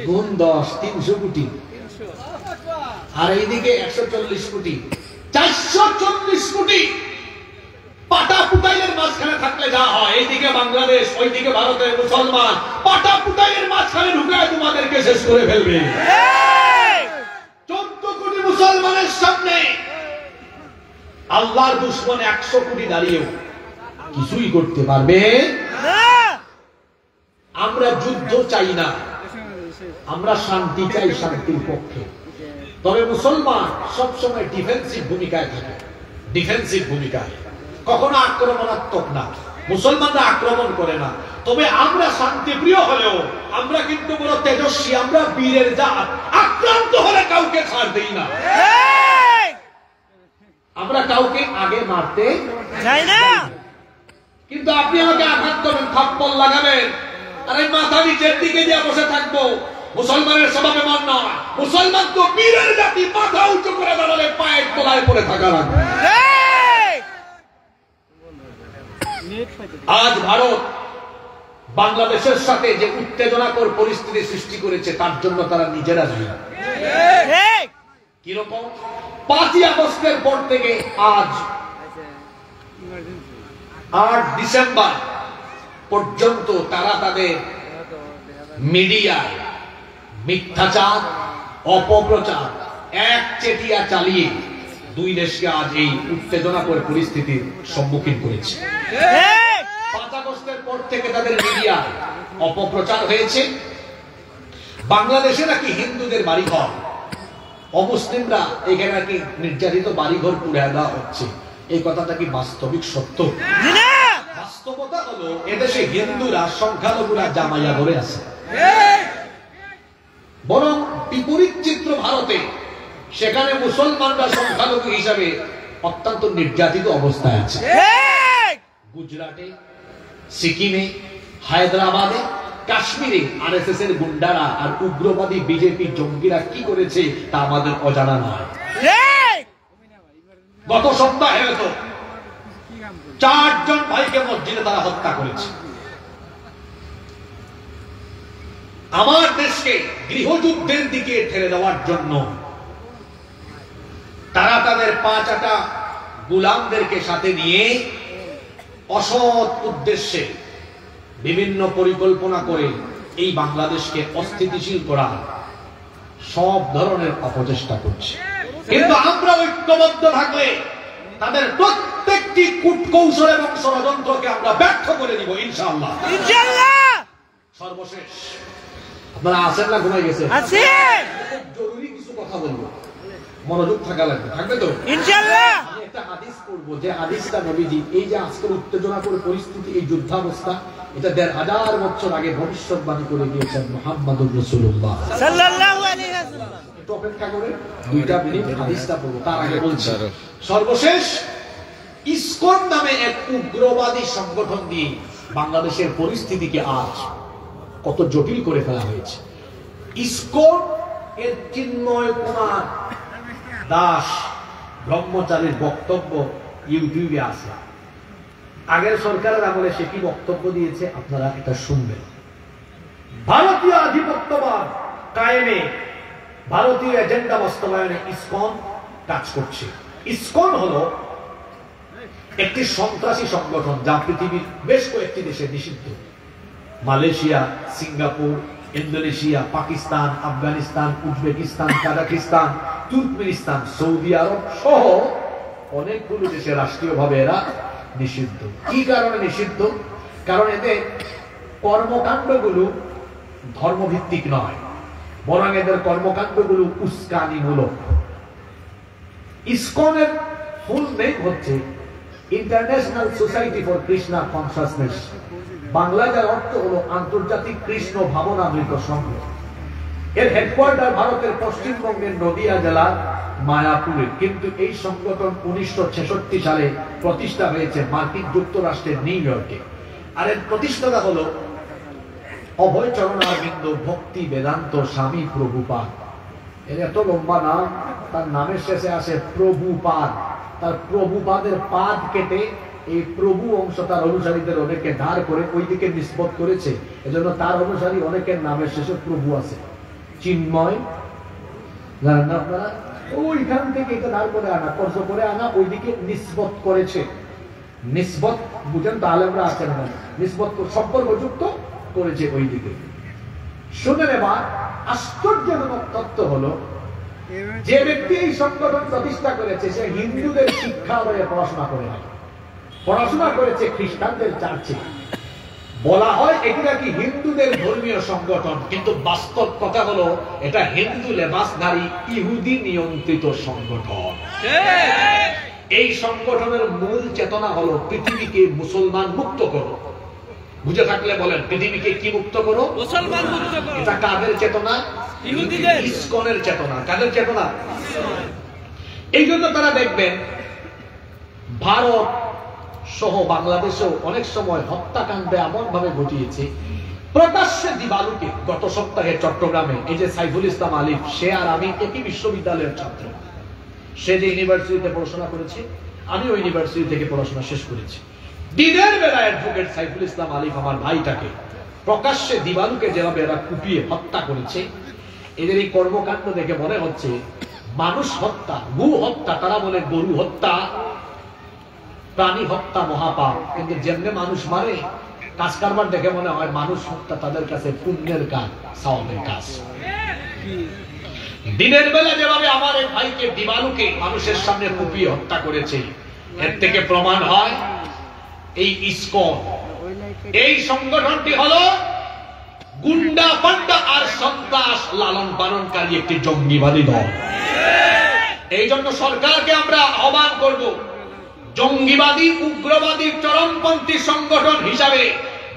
গুণ 10 300 কোটি। আর এইদিকে 140 কোটি, 440 কোটি। পাটা পুটাইলের মাঝখানে থাকলে যা হয়, এইদিকে বাংলাদেশ ওইদিকে ভারতের মুসলমান, পাটা পুটাইলের মাঝখানে ঢুকায় তোমাদেরকে শেষ করে ফেলবে। 14 কোটি মুসলমানের সামনে আল্লাহর দুশমন 100 কোটি দাঁড়িয়েও কিছুই করতে পারবে না। আমরা যুদ্ধ চাই না, আমরা শান্তি চাই, শান্তির পক্ষে। তবে মুসলমান সবসময় ডিফেন্সিভ ভূমিকায় থাকে, ডিফেন্সিভ ভূমিকায়, কখনো আক্রমণাত্মক না। মুসলমানরা আক্রমণ করে না, তবে আমরা শান্তিপ্রিয় হলেও আমরা কিন্তু বড় তেজস্বী, আমরা বীরের জাত। আক্রান্ত হলে কাউকে ছাড় দেই না, আমরা কাউকে আগে মারতে চাই না। কিন্তু আপনি আমাকে আঘাত করবেন, থাপ্পড় লাগাবেন, আর এই মাথা নিচের দিকে দিয়ে বসে থাকবো। মুসলমানের স্বভাবে মান নয়, মুসলমান তো বীরের জাতি, মাথা উঁচু করে দাঁড়ালে পায়ের তলায় পড়ে থাকা লাগবে। আজ ভারত বাংলাদেশের সাথে যে উত্তেজনাকর পরিস্থিতি সৃষ্টি করেছে, তার জন্য তারা নিজেরা দায়ী। কিরকম? 5ই আগস্টের পর থেকে আজ 8 ডিসেম্বর পর্যন্ত তারা তাদের মিডিয়ায় মিথ্যাচার, অপপ্রচার একচেটিয়া চালিয়ে 2 দেশকে আজ এই উত্তেজনাকর পরিস্থিতির সম্মুখীন করেছে। 5 আগস্টের পর থেকে তাদের মিডিয়া অপপ্রচার হয়েছে। বাংলাদেশে নাকি হিন্দুদের বাড়িঘর, অমুসলিমরা এখানে নাকি নির্যাতিত বাড়িঘর পুড়ে দেওয়া হচ্ছে। এই কথাটা কি বাস্তবিক সত্য? বাস্তবতা হলো এদেশে হিন্দুরা, সংখ্যালঘুরা জামাইয়া ধরে আছে। বরং বিপরীত চিত্র ভারতে, সেখানে মুসলমানরা সংখ্যালঘু হিসাবে অত্যন্ত নির্যাতিত অবস্থায় আছে। গুজরাটে, সিকিমে, হায়দ্রাবাদে, কাশ্মীরে আরএসএস এর গুন্ডারা আর উগ্রবাদী বিজেপি জঙ্গিরা কি করেছে তা আমাদের অজানা নয়। গত সপ্তাহে তো 4 জন ভাইকে মসজিদে তারা হত্যা করেছে। আমার দেশকে গৃহযুদ্ধের দিকে ঠেলে দেওয়ার জন্য তারা তাদের 5 গোলামদেরকে সাথে নিয়ে অসৎ উদ্দেশ্যে বিভিন্ন পরিকল্পনা করে এই বাংলাদেশকে অস্থিতিশীল করা সব ধরনের অপচেষ্টা করছে। কিন্তু আমরা ঐক্যবদ্ধ থাকলে তাদের প্রত্যেকটি কূটকৌশল এবং ষড়যন্ত্রকে আমরা ব্যর্থ করে দিব ইনশাআল্লাহ। সর্বশেষ, আপনারা আছেন না ঘুমাই গেছেন? জরুরি কিছু কথা বলবো, মনোযোগ থাকা লাগবে, থাকবে তো ইনশাআল্লাহ। আমি একটা হাদিস পড়বো, যে হাদিসটা নবীজি এই যে আজকের উত্তেজনাকর পরিস্থিতি, এই যুদ্ধাবস্থা, এটা 1500 বছর আগে ভবিষ্যৎবাণী করে গিয়েছেন মুহাম্মদুর রাসূলুল্লাহ সাল্লাল্লাহু আলাইহি ওয়াসাল্লাম। একটু অপেক্ষা করে 2 মিনিট হাদিসটা পড়বো, তার আগে বলছি, সর্বশেষ ইসকন নামে এক উগ্রবাদী সংগঠন দিয়ে বাংলাদেশের পরিস্থিতিকে আজ কত জটিল করে ফেলা হয়েছে। ইসকন এর চিন্ময় কুমার দাস ব্রহ্মচারীর বক্তব্য ইউটিউবে আছে। আগের সরকারের আমলে সে কি বক্তব্য দিয়েছে আপনারা এটা শুনবেন। ভারতীয় আধিপত্যবাদ কায়েমে, ভারতীয় এজেন্ডা বাস্তবায়নে ইসকন কাজ করছে। ইসকন হলো একটি সন্ত্রাসী সংগঠন যা পৃথিবীর বেশ কয়েকটি দেশে নিষিদ্ধ। Malaysia, Singapore, Indonesia, Pakistan, Afghanistan, Uzbekistan, Kazakhstan, Turkmenistan, সৌদি আরব সহ অনেকগুলো দেশে রাষ্ট্রীয়ভাবে এরা নিষিদ্ধ। কি কারণে নিষিদ্ধ? কারণ এদের কর্মকাণ্ডগুলো ধর্মভিত্তিক নয়, বরং এদের কর্মকাণ্ডগুলো উস্কানিমূলক। ইসকনের ফুল নেম হচ্ছে international society for Krishna consciousness, Bangla যার অর্থ হলো আন্তর্জাতিক কৃষ্ণ ভাবনামৃত সংঘ। এর হেডকোয়ার্টার ভারতের পশ্চিমবঙ্গের নদিয়া জেলার মায়াপুরে, কিন্তু এই সংগঠন 1966 সালে প্রতিষ্ঠা হয়েছে মার্কিন যুক্তরাষ্ট্রের নিউ ইয়র্কে। আর এর প্রতিষ্ঠাতা হলো অভয় চরণারবিন্দ ভক্তি বেদান্ত স্বামী প্রভুপাদ। এর এত লম্বা নাম, তার নামের শেষে আসে প্রভুপাদ। তার প্রভুপাদের পাদ কেটে এই প্রভু অংশ তার অনুসারীদের অনেকে ধার করে ওইদিকে নিষ্পত করেছে, এজন্য তার অনুসারী অনেকের নামের শেষে প্রভু আছে। চিন্ময় জানেন না আপনারা? ওইখান থেকে এটা ধার করে আনা, কর্জ করে আনা, ওইদিকে নিষ্পত করেছে। নিষ্পত বুঝেন তো, আলেমরা আছেন না, নিষ্পত সম্পর্কযুক্ত করেছে ওইদিকে। শুনে নেবার আশ্চর্যজনক তথ্য হলো, যে ব্যক্তি এই সংগঠন প্রতিষ্ঠা করেছে সে হিন্দুদের শিক্ষালয়ে পড়াশোনা করে নাই, পড়াশোনা করেছে খ্রিস্টানদের চার্চে। বলা হয় এটি নাকি হিন্দুদের ধর্মীয় সংগঠন, কিন্তু বাস্তব কথা হলো এটা হিন্দু লেবাসধারী ইহুদি নিয়ন্ত্রিত সংগঠন। এই সংগঠনের মূল চেতনা হলো পৃথিবীকে মুসলমান মুক্ত করো। বুঝে থাকলে বলেন, পৃথিবীকে কি মুক্ত করো? মুসলমান মুক্ত করো। এটা কাদের চেতনা? ইহুদিদের। ইসকনের চেতনা। কাদের চেতনা? এই জন্য তারা দেখবেন ভারত সহ বাংলাদেশেও অনেক সময় হত্যাকাণ্ডে এমন ভাবে ঘটিয়েছে, প্রকাশ্যে দিবালুকে। গত সপ্তাহে চট্টগ্রামে এই যে সাইফুল ইসলাম আলিফ, সে আর আমি একই বিশ্ববিদ্যালয়ের ছাত্র। সে যে ইউনিভার্সিটিতে পড়াশোনা করেছে, আমি ওই ইউনিভার্সিটি থেকে পড়াশোনা শেষ করেছি। দিনের বেলায় অ্যাডভোকেট সাইফুল ইসলাম আলিফ আমার ভাইটাকে প্রকাশ্যে দিবালুকে যেভাবে এরা কুপিয়ে হত্যা করেছে, এদের এই কর্মকাণ্ড দেখে মনে হচ্ছে মানুষ হত্যা, গু হত্যা, তারা বলে গরু হত্যা, প্রাণী হত্যা মহাপাপ, কিন্তু যেমনি মানুষ মারে কাজ কারবার দেখে মনে হয় মানুষ হত্যা তাদের কাছে পুণ্যের কাজ, সওয়াবের কাজ। দিনের বেলা যেভাবে আমার এই ভাইকে দিবালুকে মানুষের সামনে কুপিয়ে হত্যা করেছে, এর থেকে প্রমাণ হয় এই ইসকন, এই সংগঠনটি হলো গুন্ডা পান্ডা আর সন্ত্রাস লালন পালনকারী একটি জঙ্গিবাদী দল। এই জন্য সরকারকে আমরা আহ্বান করব, জঙ্গিবাদী উগ্রবাদী চরমপন্থী সংগঠন হিসাবে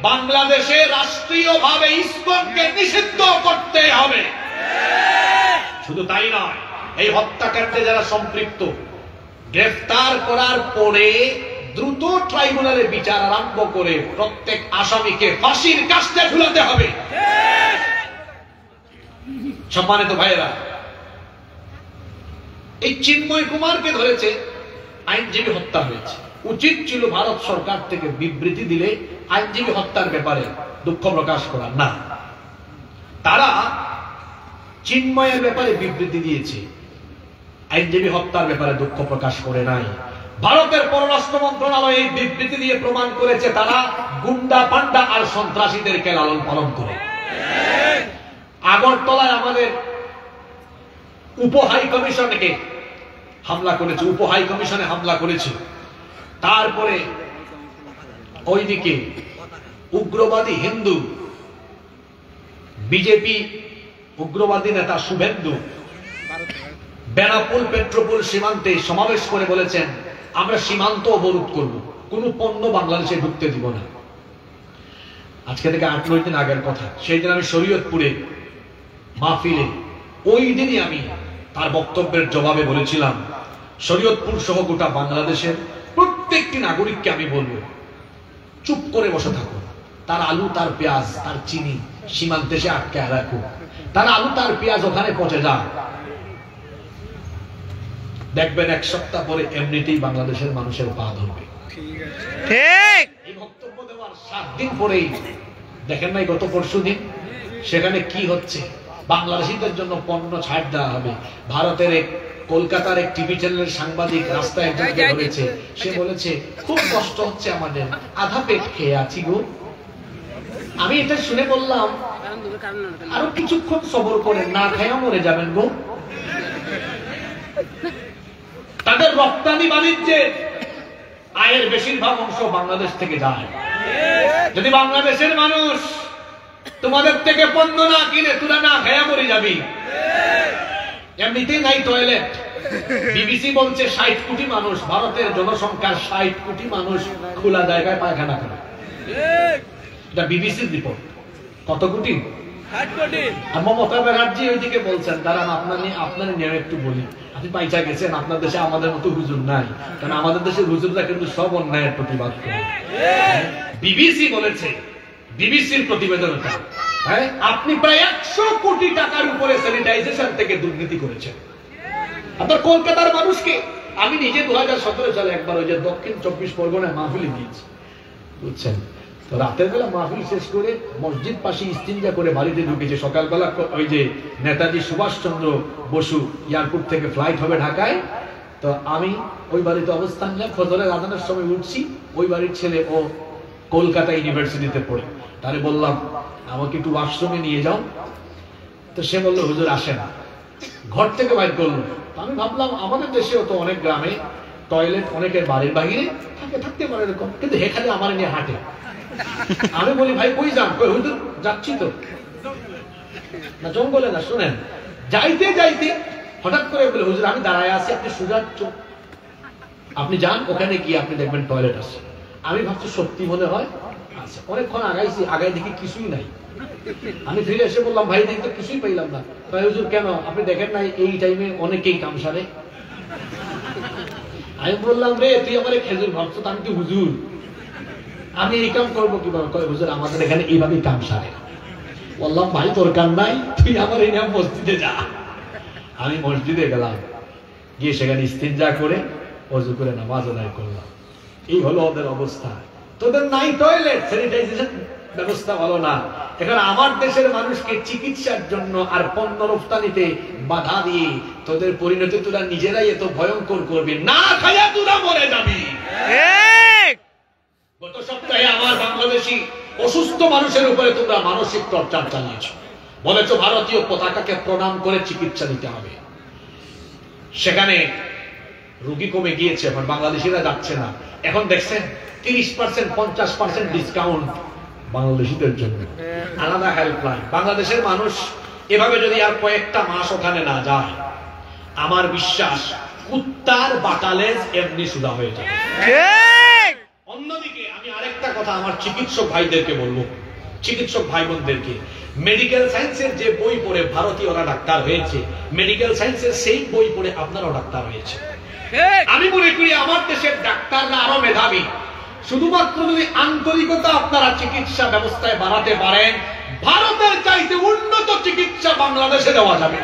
বাংলাদেশে রাষ্ট্রীয়ভাবে ইসকনকে নিষিদ্ধ করতে হবে। শুধু তাই নয়, এই হত্যাকাণ্ডে যারা সম্পৃক্ত গ্রেফতার করার পরে দ্রুত ট্রাইব্যুনালে বিচার আরম্ভ করে প্রত্যেক আসামিকে ফাঁসির কাস্টে ঝুলাতে হবে। সম্মানিত ভাইয়েরা, এই চিন্ময় কুমারকে ধরেছে, আইনজীবী হত্যা হয়েছে। উচিত ছিল ভারত সরকার থেকে বিবৃতি দিলে আইনজীবী হত্যার ব্যাপারে দুঃখ প্রকাশ করার, না, তারা চিন্ময়ের ব্যাপারে বিবৃতি দিয়েছে, আইনজীবী হত্যার ব্যাপারে দুঃখ প্রকাশ করে নাই। ভারতের পররাষ্ট্র মন্ত্রণালয় এই বিবৃতি দিয়ে প্রমাণ করেছে তারা গুন্ডা পান্ডা আর সন্ত্রাসীদেরকে লালন পালন করে। আগরতলায় আমাদের উপহাই কমিশনকে হামলা করেছে, উপহাই কমিশনে হামলা করেছে। তারপরে ওইদিকে উগ্রবাদী হিন্দু বিজেপি উগ্রবাদী নেতা শুভেন্দু বেনাপুল পেট্রোপুল সীমান্তে সমাবেশ করে বলেছেন, আমরা সীমান্ত অবরোধ করব, কোন পণ্য বাংলাদেশে ঢুকতে দিব না। আজকে থেকে 8-9 দিন আগের কথা, সেই দিন আমি শরীয়তপুরে মাহফিলে, ওই দিনই আমি তার বক্তব্যের জবাবে বলেছিলাম, শরীয়তপুর সহ গোটা বাংলাদেশের প্রত্যেকটি নাগরিককে আমি বলবো, চুপ করে বসে থাকুন, তার আলু তার পেঁয়াজ তার চিনি সীমান্তে সে আটকে রাখুক, তার আলু তার পেঁয়াজ ওখানে পচে যাক, দেখবেন 1 সপ্তাহ পরে এমনিতেই বাংলাদেশের মানুষের পা ধরবে। ঠিক এই বক্তব্য দেওয়ার 7 দিন পরেই দেখেন নাই গত পরশুদিন সেখানে কি হচ্ছে, বাংলাদেশিদের জন্য পণ্য ছাড় দেওয়া হবে। ভারতের কলকাতার এক টিভি চ্যানেলের সাংবাদিক রাস্তায় একজনকে ধরেছে, সে বলেছে খুব কষ্ট হচ্ছে আমাদের, আধা পেট খেয়ে আছি গো। আমি এটা শুনে বললাম আরো কিছুক্ষণ সবর করেন, না খেয়ে মরে যাবেন গো। তার তাদের রপ্তানি বাণিজ্যে আয়ের বেশিরভাগ অংশ বাংলাদেশ থেকে যায়। যদি বাংলাদেশের মানুষ তোমাদের থেকে পণ্য না কিনে তোরা না খেয়া মরে যাবি। এমনিতেই নাই টয়লেট। বিবিসি বলছে 60 কোটি মানুষ, ভারতের জনসংখ্যার 60 কোটি মানুষ খোলা জায়গায় পায়খানা করে। এটা বিবিসির রিপোর্ট। কত কোটি? 60 কোটি। আর মমতা ব্যানার্জি ওইদিকে বলছেন, দাঁড়ান আপনার নিয়ে একটু বলি। আপনি পাইচা গেছেন, আপনার দেশে আমাদের মতো হুজুর নাই, কারণ আমাদের দেশের হুজুররা কিন্তু সব অন্যায়ের প্রতিবাদ করে। বিবিসি বলেছে, বিবিসির প্রতিবেদনটা, হ্যাঁ, আপনি প্রায় 100 কোটি টাকার উপরে স্যানিটাইজেশন থেকে দুর্নীতি করেছেন। আপনার কলকাতার মানুষকে আমি নিজে 2017 সালে একবার ওই যে দক্ষিণ 24 পরগনায় মাহফিলে দিয়েছি, বুঝছেন। তো রাতের বেলা মাহফিল শেষ করে মসজিদ পাশে ইস্তিনজা করে বাড়িতে ঢুকেছে। সকালবেলা ওই যে নেতাজি সুভাষচন্দ্র বসু এয়ারপোর্ট থেকে ফ্লাইট হবে ঢাকায়, তো আমি ওই বাড়িতে অবস্থান নিলাম। ফজরের আজানের সময় উঠছি, ওই বাড়ির ছেলে ও কলকাতা ইউনিভার্সিটিতে পড়ে, তারে বললাম আমাকে একটু ওয়াশরুমে নিয়ে যাও। তো সে বললো হুজুর আসেন, ঘর থেকে বাইর করলো। আমি ভাবলাম আমাদের দেশেও তো অনেক গ্রামে টয়লেট অনেকের বাড়ির বাহিরে থাকতে পারে এরকম, কিন্তু এখানে আমার নিয়ে হাঁটে। আমি বলি ভাই কই যান? কই হুজুর যাচ্ছি তো। না জঙ্গলে না, শুনেন, যাইতে যাইতে হঠাৎ করে বলে হুজুর আমি দাঁড়ায় আছি, আপনি সোজা চোখ, আপনি যান ওখানে গিয়ে আপনি দেখবেন টয়লেট আছে। আমি ভাবছি সত্যি মনে হয়। আচ্ছা, অনেকক্ষণ আগাইছি, আগাই দেখি কিছুই নাই। আমি ফিরে এসে বললাম ভাই দেখি তো কিছুই পাইলাম না। ভাই হুজুর কেন? আপনি দেখেন না এই টাইমে অনেকেই কাম সারে। আমি বললাম রে তুই আমার খেজুর ভাবছো, আমি কি হুজুর? আমি এই কাম করবো কিভাবে? হুজুর আমাদের এখানে এইভাবেই কাম সারে। বললাম ভাই তোর কাম নাই, তুই আমার এই নাম মসজিদে যা। আমি মসজিদে গেলাম, গিয়ে সেখানে ইস্তিনজা করে ওযু করে নামাজ আদায় করলাম। এই হলো ওদের অবস্থা। তোদের নাই টয়লেট, স্যানিটাইজেশন ব্যবস্থা ভালো না। এখন আমার দেশের মানুষকে চিকিৎসার জন্য আর পণ্য রপ্তানিতে বাধা দিয়ে তোদের পরিণতি তোরা নিজেরাই এত ভয়ঙ্কর করবি, না খায়া তোরা মরে যাবি। গত সপ্তাহে আমার বাংলাদেশি অসুস্থ মানুষের উপরে তোমরা মানসিক টর্চার চালিয়েছ, বলেছ ভারতীয় পতাকাকে প্রণাম করে চিকিৎসা দিতে হবে। সেখানে রোগী কমে গিয়েছে, এখন বাংলাদেশিরা যাচ্ছে না। এখন দেখছেন 30%, 50% ডিসকাউন্ট বাংলাদেশিদের জন্য, আলাদা হেল্পলাইন। বাংলাদেশের মানুষ এভাবে যদি আর কয়েকটা মাস ওখানে না যায়, আমার বিশ্বাস কুত্তার বাটালেজ এমনি সুদা হয়ে যাবে। অন্যদিকে আমি আরেকটা কথা আমার চিকিৎসক ভাইদেরকে বলবো, চিকিৎসক ভাই বোনদেরকে, মেডিকেল সায়েন্সের যে বই পড়ে ভারতীয়রা ডাক্তার হয়েছে, মেডিকেল সায়েন্সের সেই বই পড়ে আপনারাও ডাক্তার হয়েছে। আমি মনে করি আমার দেশের ডাক্তাররা আরো মেধাবী। শুধুমাত্র যদি আন্তরিকতা আপনারা চিকিৎসা ব্যবস্থায় বাড়াতে পারেন, ভারতের চাইতে উন্নত চিকিৎসা বাংলাদেশে দেওয়া যাবে।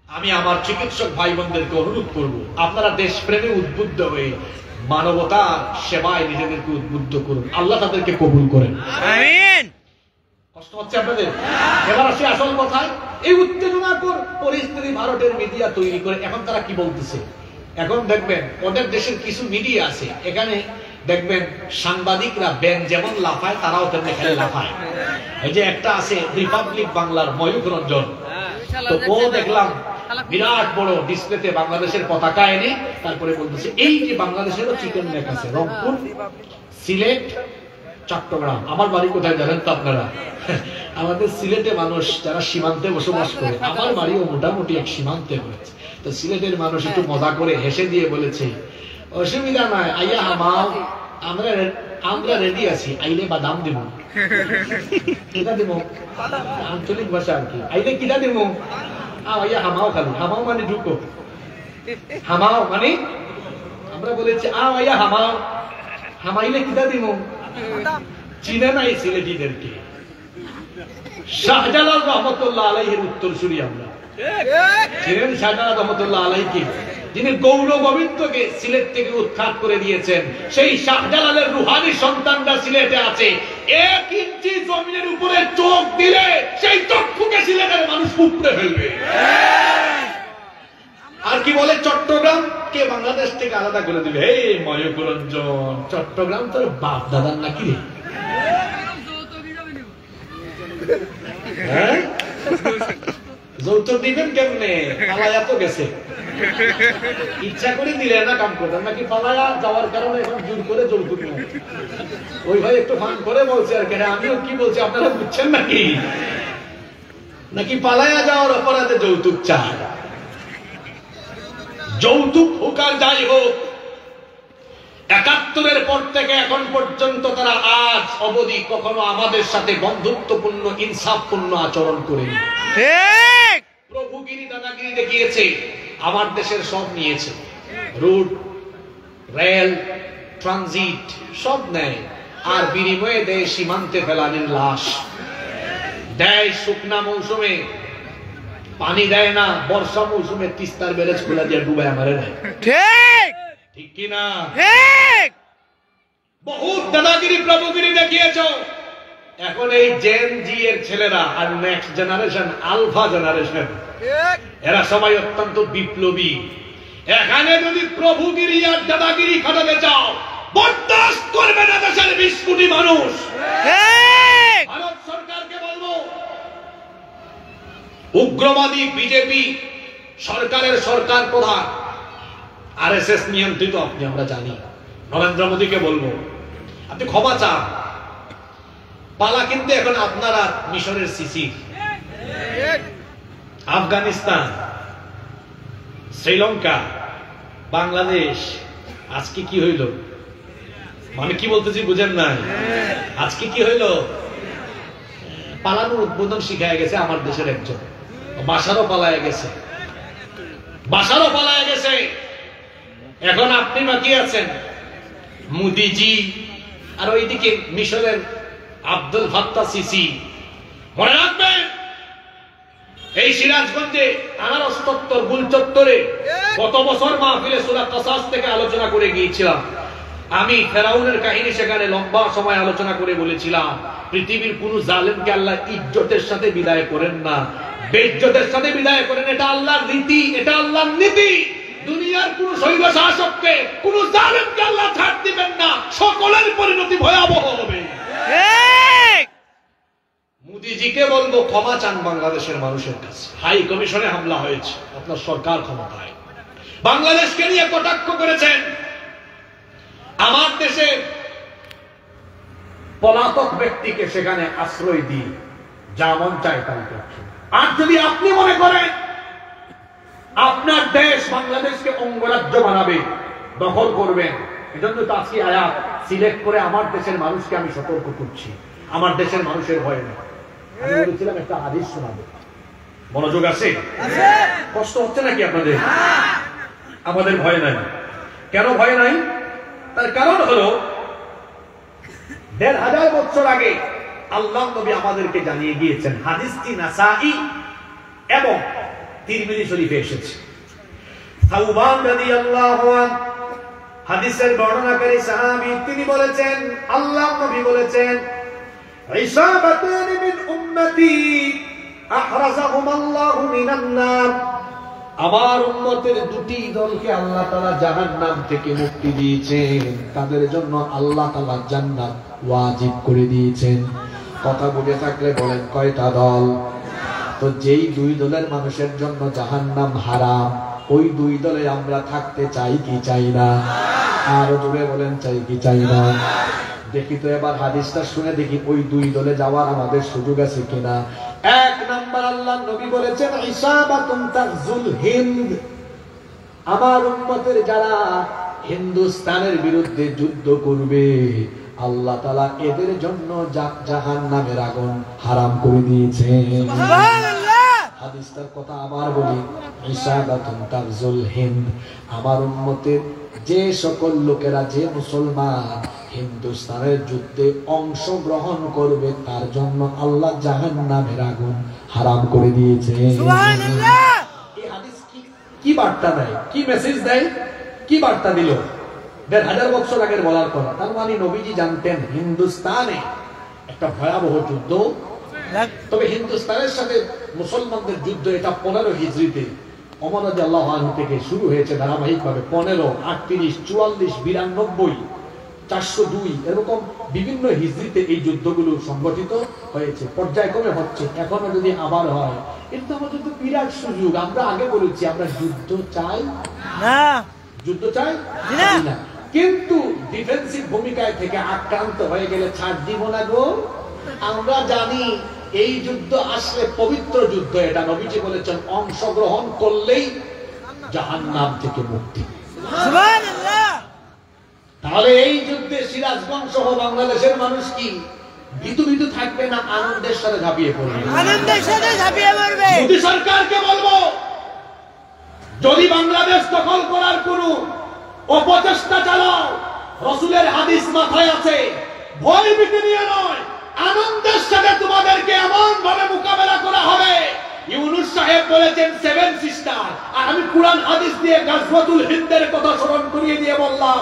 আমি আমার চিকিৎসক ভাই বোনদেরকে অনুরোধ করব, আপনারা দেশপ্রেমে উদ্বুদ্ধ হয়ে মানবতা সেবায় নিজেদেরকে উদ্বুদ্ধ করুন। আল্লাহ তাদেরকে কবুল করেন। আমিন। কষ্ট হচ্ছে আপনাদের? এবার আসি আসল কথায়। এই উত্তেজনাকর পরিস্থিতি ভারতের মিডিয়া তৈরি করে এখন তারা কি বলতেছে? এখন দেখবেন ওদের দেশের কিছু মিডিয়া আছে, এখানে দেখবেন সাংবাদিকরা ব্যান যেমন লাফায় তারাও তেমনি খেলে লাফায়। এই যে একটা আছে রিপাবলিক বাংলার ময়ূখ রঞ্জন, তো ও দেখলাম বিরাট বড় ডিসপ্লেতে বাংলাদেশের পতাকা এনে তারপরে বলতেছে এই যে বাংলাদেশেরও চিকেন নেক আছে, রংপুর, সিলেট, চট্টগ্রাম। আমার বাড়ি কোথায় জানেন তো আপনারা? আমাদের সিলেটে মানুষ যারা সীমান্তে বসবাস করে, আমার বাড়িও মোটামুটি এক সীমান্তে হয়েছে। তো সিলেটের মানুষ একটু মজা করে হেসে দিয়ে বলেছে অসুবিধা নাই, আইয়া হামাও, আমরা রেডি আছি, আইলে বাদাম দিব। কিটা দিব? আঞ্চলিক ভাষা আর কি। আইলে কিটা দিব? আইয়া হামাও, খালি হামাও মানে ঢুকো, হামাও মানে আমরা বলেছি আইয়া হামাও, হামাইলে কিটা দিব? চিনে নাই সিলেটিদেরকে। শাহজালাল রহমতুল্লাহ আলাইহির উত্তরসূরি আমরা। ছিলেন শাহজালাল রহমতুল্লাহ আলাইহি, যিনি গৌর গোবিন্দকে সিলেট থেকে উৎখাত করে দিয়েছেন। সেই শাহজালালের রুহানি সন্তানরা সিলেটে আছে। 1 ইঞ্চি জমিনের উপরে চোখ দিলে সেই চক্ষুকে সিলেটের মানুষ উপড়ে ফেলবে। আর কি বলে চট্টগ্রাম কে বাংলাদেশ থেকে আলাদা করে দিবে। এই ময়ূখ রঞ্জন, চট্টগ্রাম তোর বাপ দাদার নাকি রে? হ্যাঁ, যৌতুক দিবেন কেমনে? পালায়া তো গেছে। ইচ্ছা করে দিলেন না কাম করতেন নাকি পালায়া যাওয়ার কারণে এখন জোর করে যৌতুক নেয়? ওই ভাই একটু ফান করে বলছে আর কেন, আমিও কি বলছি আপনারা বুঝছেন নাকি? নাকি পালায়া যাওয়ার অপরাধে যৌতুক চায়? যৌতুক হোক আর যাই হোক, ৭১-এর পর থেকে এখন পর্যন্ত তারা আজ অবধি কখনো আমাদের সাথে বন্ধুত্বপূর্ণ ইনসাফপূর্ণ আচরণ করেনি। প্রভুগিরি দাদাগিরি দেখিয়েছে, আমার দেশের সব নিয়েছে, রোড, রেল, ট্রানজিট সব নেয়, আর বিনিময়ে দেয় সীমান্তে ফেলানির লাশ, দেয় শুকনা মৌসুমে পানি দেয় না, বর্ষা মৌসুমে তিস্তার ব্যারেজ খোলা দিয়ে ডুবায় মারে নেয়। ঠিক কিনা? বহুত দাদাগিরি প্রভুগিরি দেখিয়েছ। এখন এই জেন জি এর ছেলেরা আর নেক্সট জেনারেশন, আলফা জেনারেশন, এরা সবাই অত্যন্ত বিপ্লবী। এখানে যদি প্রভুগিরি আর দাদাগিরি খাটাতে চাও, বরদাস্ত করবে না দেশের ২০ কোটি মানুষ। ভারত সরকারকে বলবো, উগ্রবাদী বিজেপি সরকারের সরকার প্রধান, আরএসএস নিয়ন্ত্রিত, আপনি আমরা জানি। নরেন্দ্র মোদীকে বলবো, আপনি ক্ষমা চান। পালা কিন্তু এখন আপনারা মিশরের সিসি, আফগানিস্তান, শ্রীলঙ্কা, বাংলাদেশ। আজকে কি হইল? মানে কি বলতেছি বুঝেন নাই? আজকে কি হইল? পালানোর উদ্বোধন শিখায় গেছে আমার দেশের একজন, বাসারও পালায় গেছে, বাসারও পালায় গেছে। এখন আপনি বাকি আছেন মোদিজি, আর ওইদিকে মিশরের আব্দুল ফাত্তাহ সিসি। মনে রাখবেন, এই সিরাজগঞ্জে আনারস চত্বর, গুল চত্বরে গত বছর মাহফিলে সূরা কাসাস থেকে আলোচনা করে গিয়েছিলাম। আমি ফেরাউনের কাহিনী সেখানে লম্বা সময় আলোচনা করে বলেছিলাম, পৃথিবীর কোন জালেমকে আল্লাহ ইজ্জতের সাথে বিদায় করেন না, বেইজ্জতের সাথে বিদায় করেন। এটা আল্লাহর রীতি, এটা আল্লাহর নীতি। দুনিয়ার কোন শৈব শাসককে, কোন জালেমকে আল্লাহ ছাড় দিবেন না, সকলের পরিণতি ভয়াবহ হবে। মোদিজিকে বলবো, ক্ষমা চান বাংলাদেশের মানুষের কাছে। হাই কমিশনে হামলা হয়েছে, আপনার সরকার ক্ষমতায়, বাংলাদেশকে নিয়ে কটাক্ষ করেছেন। আমার দেশে পলাতক ব্যক্তিকে সেখানে আশ্রয় দিয়ে যা মন চায় তাই করছে। আর যদি আপনি মনে করেন আপনার দেশ বাংলাদেশকে অঙ্গরাজ্য বানাবে, দখল করবেন, এজন্য তো আজকে আয়াত সিলেক্ট করে আমার দেশের মানুষকে আমি সতর্ক করছি। আমার দেশের মানুষের ভয় নেই। আমি বলেছিলাম একটা হাদিস শোনাবো, মনোযোগ আছে? কষ্ট হচ্ছে নাকি আপনাদের? আমাদের ভয় নাই। কেন ভয় নাই? তার কারণ হলো ১৫০০ বছর আগে আল্লাহ নবী আমাদেরকে জানিয়ে গিয়েছেন, হাদিসটি নাসাই এবং তিরমিজি শরীফে এসেছে। সাউবান রাদিয়াল্লাহু আনহু হাদিসের বর্ণনাকারী সাহাবী, তিনি বলেছেন, আল্লাহ নবী বলেছেন, ইসাবাতান মিন উম্মতি আহরাজাহুমাল্লাহু মিনান নার। আমার উম্মতের দুটি দলকে আল্লাহ তাআলা জাহান্নাম থেকে মুক্তি দিয়েছেন, তাদের জন্য আল্লাহ তাআলা জান্নাত ওয়াজিব করে দিয়েছেন। কথা বুঝে থাকলে বলেন কয়টা দল? তো যেই দুই দলের মানুষের জন্য জাহান্নাম হারাম, ওই দুই দলে আমরা থাকতে চাই কি চাই না? আরো জোরে বলেন, চাই কি চাই না? দেখি তো এবার হাদিসটা শুনে দেখি ওই দুই দলে যাওয়ার আমাদের সুযোগ আছে কিনা। ১ নাম্বার, আল্লাহ নবী বলেছেন, ইসাবাতুন তাগজুল হিন্দ। আমার উম্মতের যারা হিন্দুস্তানের বিরুদ্ধে যুদ্ধ করবে, আল্লাহ তাআলা এদের জন্য জাহান্নামের আগুন হারাম করে দিয়েছেন। সুবহানাল্লাহ। হাদিসটার কথা আবার বলি, ইসাবাতুন তাগজুল হিন্দ। আমার উম্মতের যে সকল লোকেরা, যে মুসলমান হিন্দুস্তানের যুদ্ধে অংশগ্রহণ করবে, তার জন্য আল্লাহ জাহান্নামের আগুন হারাম করে দিয়েছে। সুবহানাল্লাহ। এই হাদিস কি বার্তা দেয়, কি মেসেজ দেয়, কি বার্তা দিল? ১৫০০ বছর আগের বলার কথা। তার মানে নবীজি জানতেন হিন্দুস্তানে একটা ভয়াবহ যুদ্ধ, তবে হিন্দুস্তানের সাথে মুসলমানদের যুদ্ধ এটা ১৫ হিজরিতে ওমর রাদিয়াল্লাহু আনহু থেকে শুরু হয়েছে ধারাবাহিকভাবে। ১৫, ৩৮, ৪৪, ৯২ 402 এরকম বিভিন্ন হিজরিতে এই যুদ্ধগুলো সংগঠিত হয়েছে, পর্যায়ক্রমে হচ্ছে, এখনো যদি আবার হয় এটা আমাদের তো বিরাট সুযোগ। আমরা আগে বলেছি আমরা যুদ্ধ চাই না, যুদ্ধ চাই না, কিন্তু ডিফেন্সিভ ভূমিকায় থেকে আক্রান্ত হয়ে গেলে ছাড় দিব না গো। আমরা জানি এই যুদ্ধ আসলে পবিত্র যুদ্ধ, এটা নবীজি বলেছেন অংশগ্রহণ করলেই জাহান্নাম থেকে মুক্তি। সুবহানাল্লাহ। তাহলে এই যুদ্ধে সিরাজগঞ্জ সহ বাংলাদেশের মানুষ কি ভীতু ভীতু থাকবে না আনন্দের সাথে ঝাঁপিয়ে পড়বে? আনন্দের সাথে ঝাঁপিয়ে পড়বে। মোদী সরকারকে বলবো, যদি বাংলাদেশ দখল করার কোন অপচেষ্টা চালাও, রাসূলের হাদিস মাথায় আছে, ভয় ভীতি নিয়ে নয়, আনন্দের সাথে তোমাদেরকে এমন ভাবে মোকাবেলা করা হবে। ইউনূস সাহেব বলেছেন 7 সিস্টার, আর আমি কুরআন হাদিস দিয়ে গাজওয়াতুল হিন্দের কথা স্মরণ করিয়ে দিয়ে বললাম,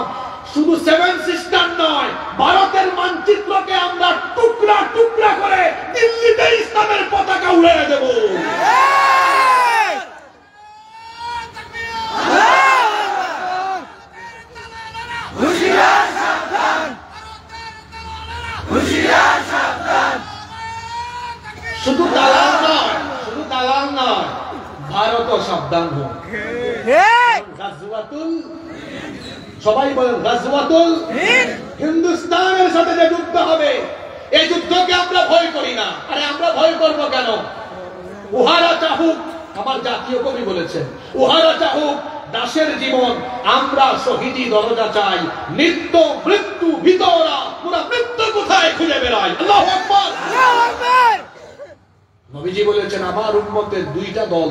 শুধু 7 সিস্টার নয়, ভারতের মানচিত্রকে আমরা টুকরা টুকরা করে দিল্লিতে ইসলামের পতাকা উড়িয়ে দেব। হুঁশিয়ার সাবধান, হুঁশিয়ার সাবধান। শুধু দালাল নয়, শুধু দালাল নয়, ভারতও সাবধান হোক। গাজওয়াতুল, সবাই বলেন গাজওয়াতুল হিন্দ, হিন্দুস্তানের সাথে যে যুদ্ধ হবে, এই যুদ্ধকে আমরা ভয় করি না। আরে আমরা ভয় করব কেন? উহারা চাহুক, আমার জাতীয় কবি বলেছেন, উহারা চাহুক দাসের জীবন, আমরা শহীদি দরজা চাই। নিত্য মৃত্যু ভিতরা, পুরা মৃত্যু কোথায় খুঁজে বেড়াই। আল্লাহু আকবার, আল্লাহু আকবার। নবীজি বলেছেন আমার উম্মতের 2টা দল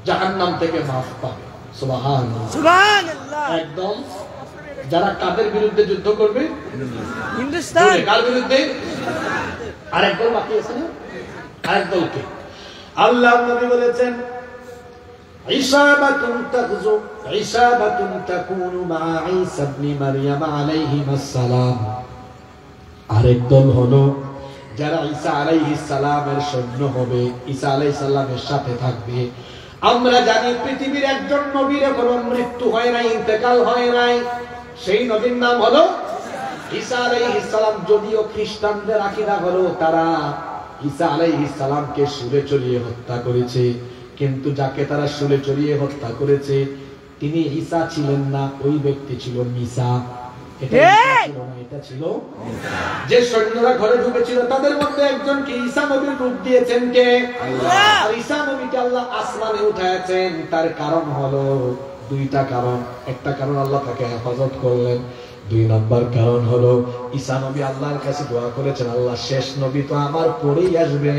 জাহান্নাম থেকে মাফ পাবে। সুবহানাল্লাহ, সুবহানাল্লাহ। একদল যারা কাদের বিরুদ্ধে যুদ্ধ করবে? হিন্দুস্তান। কার বিরুদ্ধে? আরেক দল বাকি আছে না, আরেক দলকে আল্লাহর নবী বলেছেন ইসাবাতুন তাগজু, ইসাবাতুন তাকুনু মা ঈসা ইবনে মারইয়াম আলাইহিস সালাম। আরেক দল হলো যারা ঈসা আলাইহিস সালামের সৈন্য হবে, ঈসা আলাইহিস সালামের সাথে থাকবে। আমরা জানি পৃথিবীর একজন নবীর এখনো মৃত্যু হয় নাই, ইন্তেকাল হয় নাই, সেই নবীর নাম হলো ঈসা আলাইহিস সালাম। যদিও খ্রিস্টানদের আকীদা হলো তারা ঈসা আলাইহিস সালামকে শুলে চড়িয়ে হত্যা করেছে, কিন্তু যাকে তারা শুলে চড়িয়ে হত্যা করেছে তিনি ঈসা ছিলেন না, ওই ব্যক্তি ছিল ঈসা। এটা ছিল যে সৈন্যরা ঘরে ঢুকেছিল তাদের মধ্যে একজনকে ঈসা নবীর রূপ দিয়েছেন কে? আল্লাহ। আর ঈসা নবীকে আল্লাহ আসমানে উঠায়েছেন, তার কারণ হলো 2টা কারণ। একটা কারণ আল্লাহ তাকে হেফাজত করলেন, 2 নম্বর কারণ হলো ঈসা নবী আল্লাহর কাছে দোয়া করেছেন, আল্লাহ শেষ নবী তো আমার পরেই আসবে,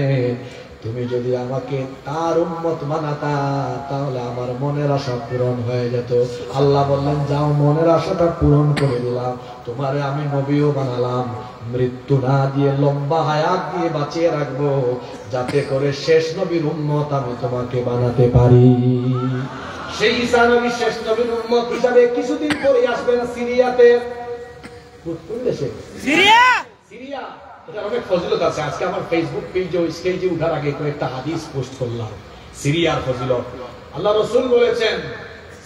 তুমি যদি আমাকে তার উম্মত বানাতা তাহলে আমার মনের আশা পূরণ হয়ে যেত। আল্লাহ বললেন যাও, মনের আশাটা পূরণ করে দিলাম, তোমারে আমি নবীও বানালাম, মৃত্যু না দিয়ে লম্বা হায়াত দিয়ে বাঁচিয়ে রাখবো, যাতে করে শেষ নবীর উম্মত আমি তোমাকে বানাতে পারি। সেই ঈসা নবী শেষ নবীর উম্মত হিসাবে কিছুদিন পরে আসবেন সিরিয়াতে। কোন দেশে? সিরিয়া। সিরিয়া, এটা অনেক ফজিলত আছে। আজকে আমার ফেসবুক পেজে স্টেজে উঠার আগে কয়েকটা হাদিস পোস্ট করলাম সিরিয়ার ফজিলত। আল্লাহ রাসূল বলেছেন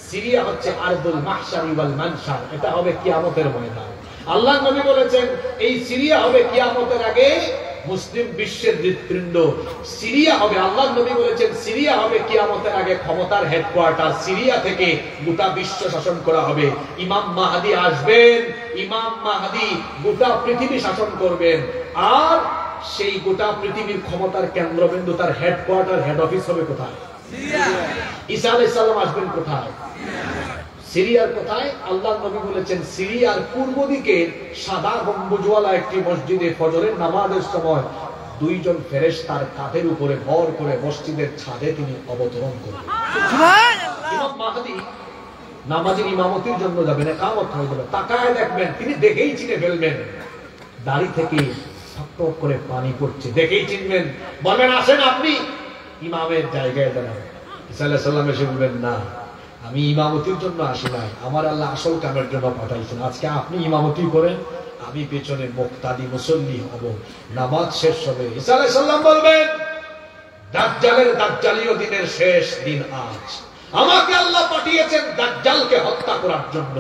সিরিয়া হচ্ছে আরদুল মাহশার ওয়াল মানশার, এটা হবে কিয়ামতের ময়দান। আল্লাহ নবী বলেছেন এই সিরিয়া হবে কিয়ামতের আগে মুসলিম বিশ্বের হৃৎপিণ্ড। সিরিয়া হবে, আল্লাহ নবী বলেছেন সিরিয়া হবে কিয়ামতের আগে ক্ষমতার হেডকোয়ার্টার। সিরিয়া থেকে গোটা বিশ্ব শাসন করা হবে। ইমাম মাহদী আসবেন, ইমাম মাহদী গোটা পৃথিবী শাসন করবেন, আর সেই গোটা পৃথিবীর ক্ষমতার কেন্দ্রবিন্দু, তার হেডকোয়ার্টার, হেড অফিস হবে কোথায়? সিরিয়া। ঈসা আলাইহিস সালাম আসবেন কোথায়? সিরিয়ার কোথায়? আল্লাহ নবী বলেছেন সিরিয়ার পূর্ব দিকে সাদা গম্বুজওয়ালা একটি মসজিদে ফজরের নামাজের সময় 2 জন ফেরেশতার কাঁধের উপরে ভর করে মসজিদের ছাদে তিনি অবতরণ করবেন। সুবহানাল্লাহ। ইমাম মাহদী নামাজের ইমামতির জন্য যাবেন, ইকামত হয়ে যাবে, তাকায় দেখবেন, তিনি দেখেই চিনে ফেলবেন দাড়ি থেকে টপ করে পানি পড়ছে, দেখেই চিনবেন, বলবেন আসেন আপনি ইমামের জায়গায় দাঁড়ান। ঈসা আলাইহিস সালাম এসে বলবেন না, আমি ইমামতির জন্য আসি নাই, আমার আল্লাহ আসল কামের জন্য পাঠাইছেন, আজকে আপনি ইমামতি করেন, আমি পেছনে মুক্তাদি মুসল্লি হব, নামাজ শেষ হবে। ঈসা আলাইহিস সালাম বলবেন দাজ্জালের দাজ্জালীয় দিনের শেষ দিন আজ, আমাকে আল্লাহ পাঠিয়েছেন দাজ্জালকে হত্যা করার জন্য।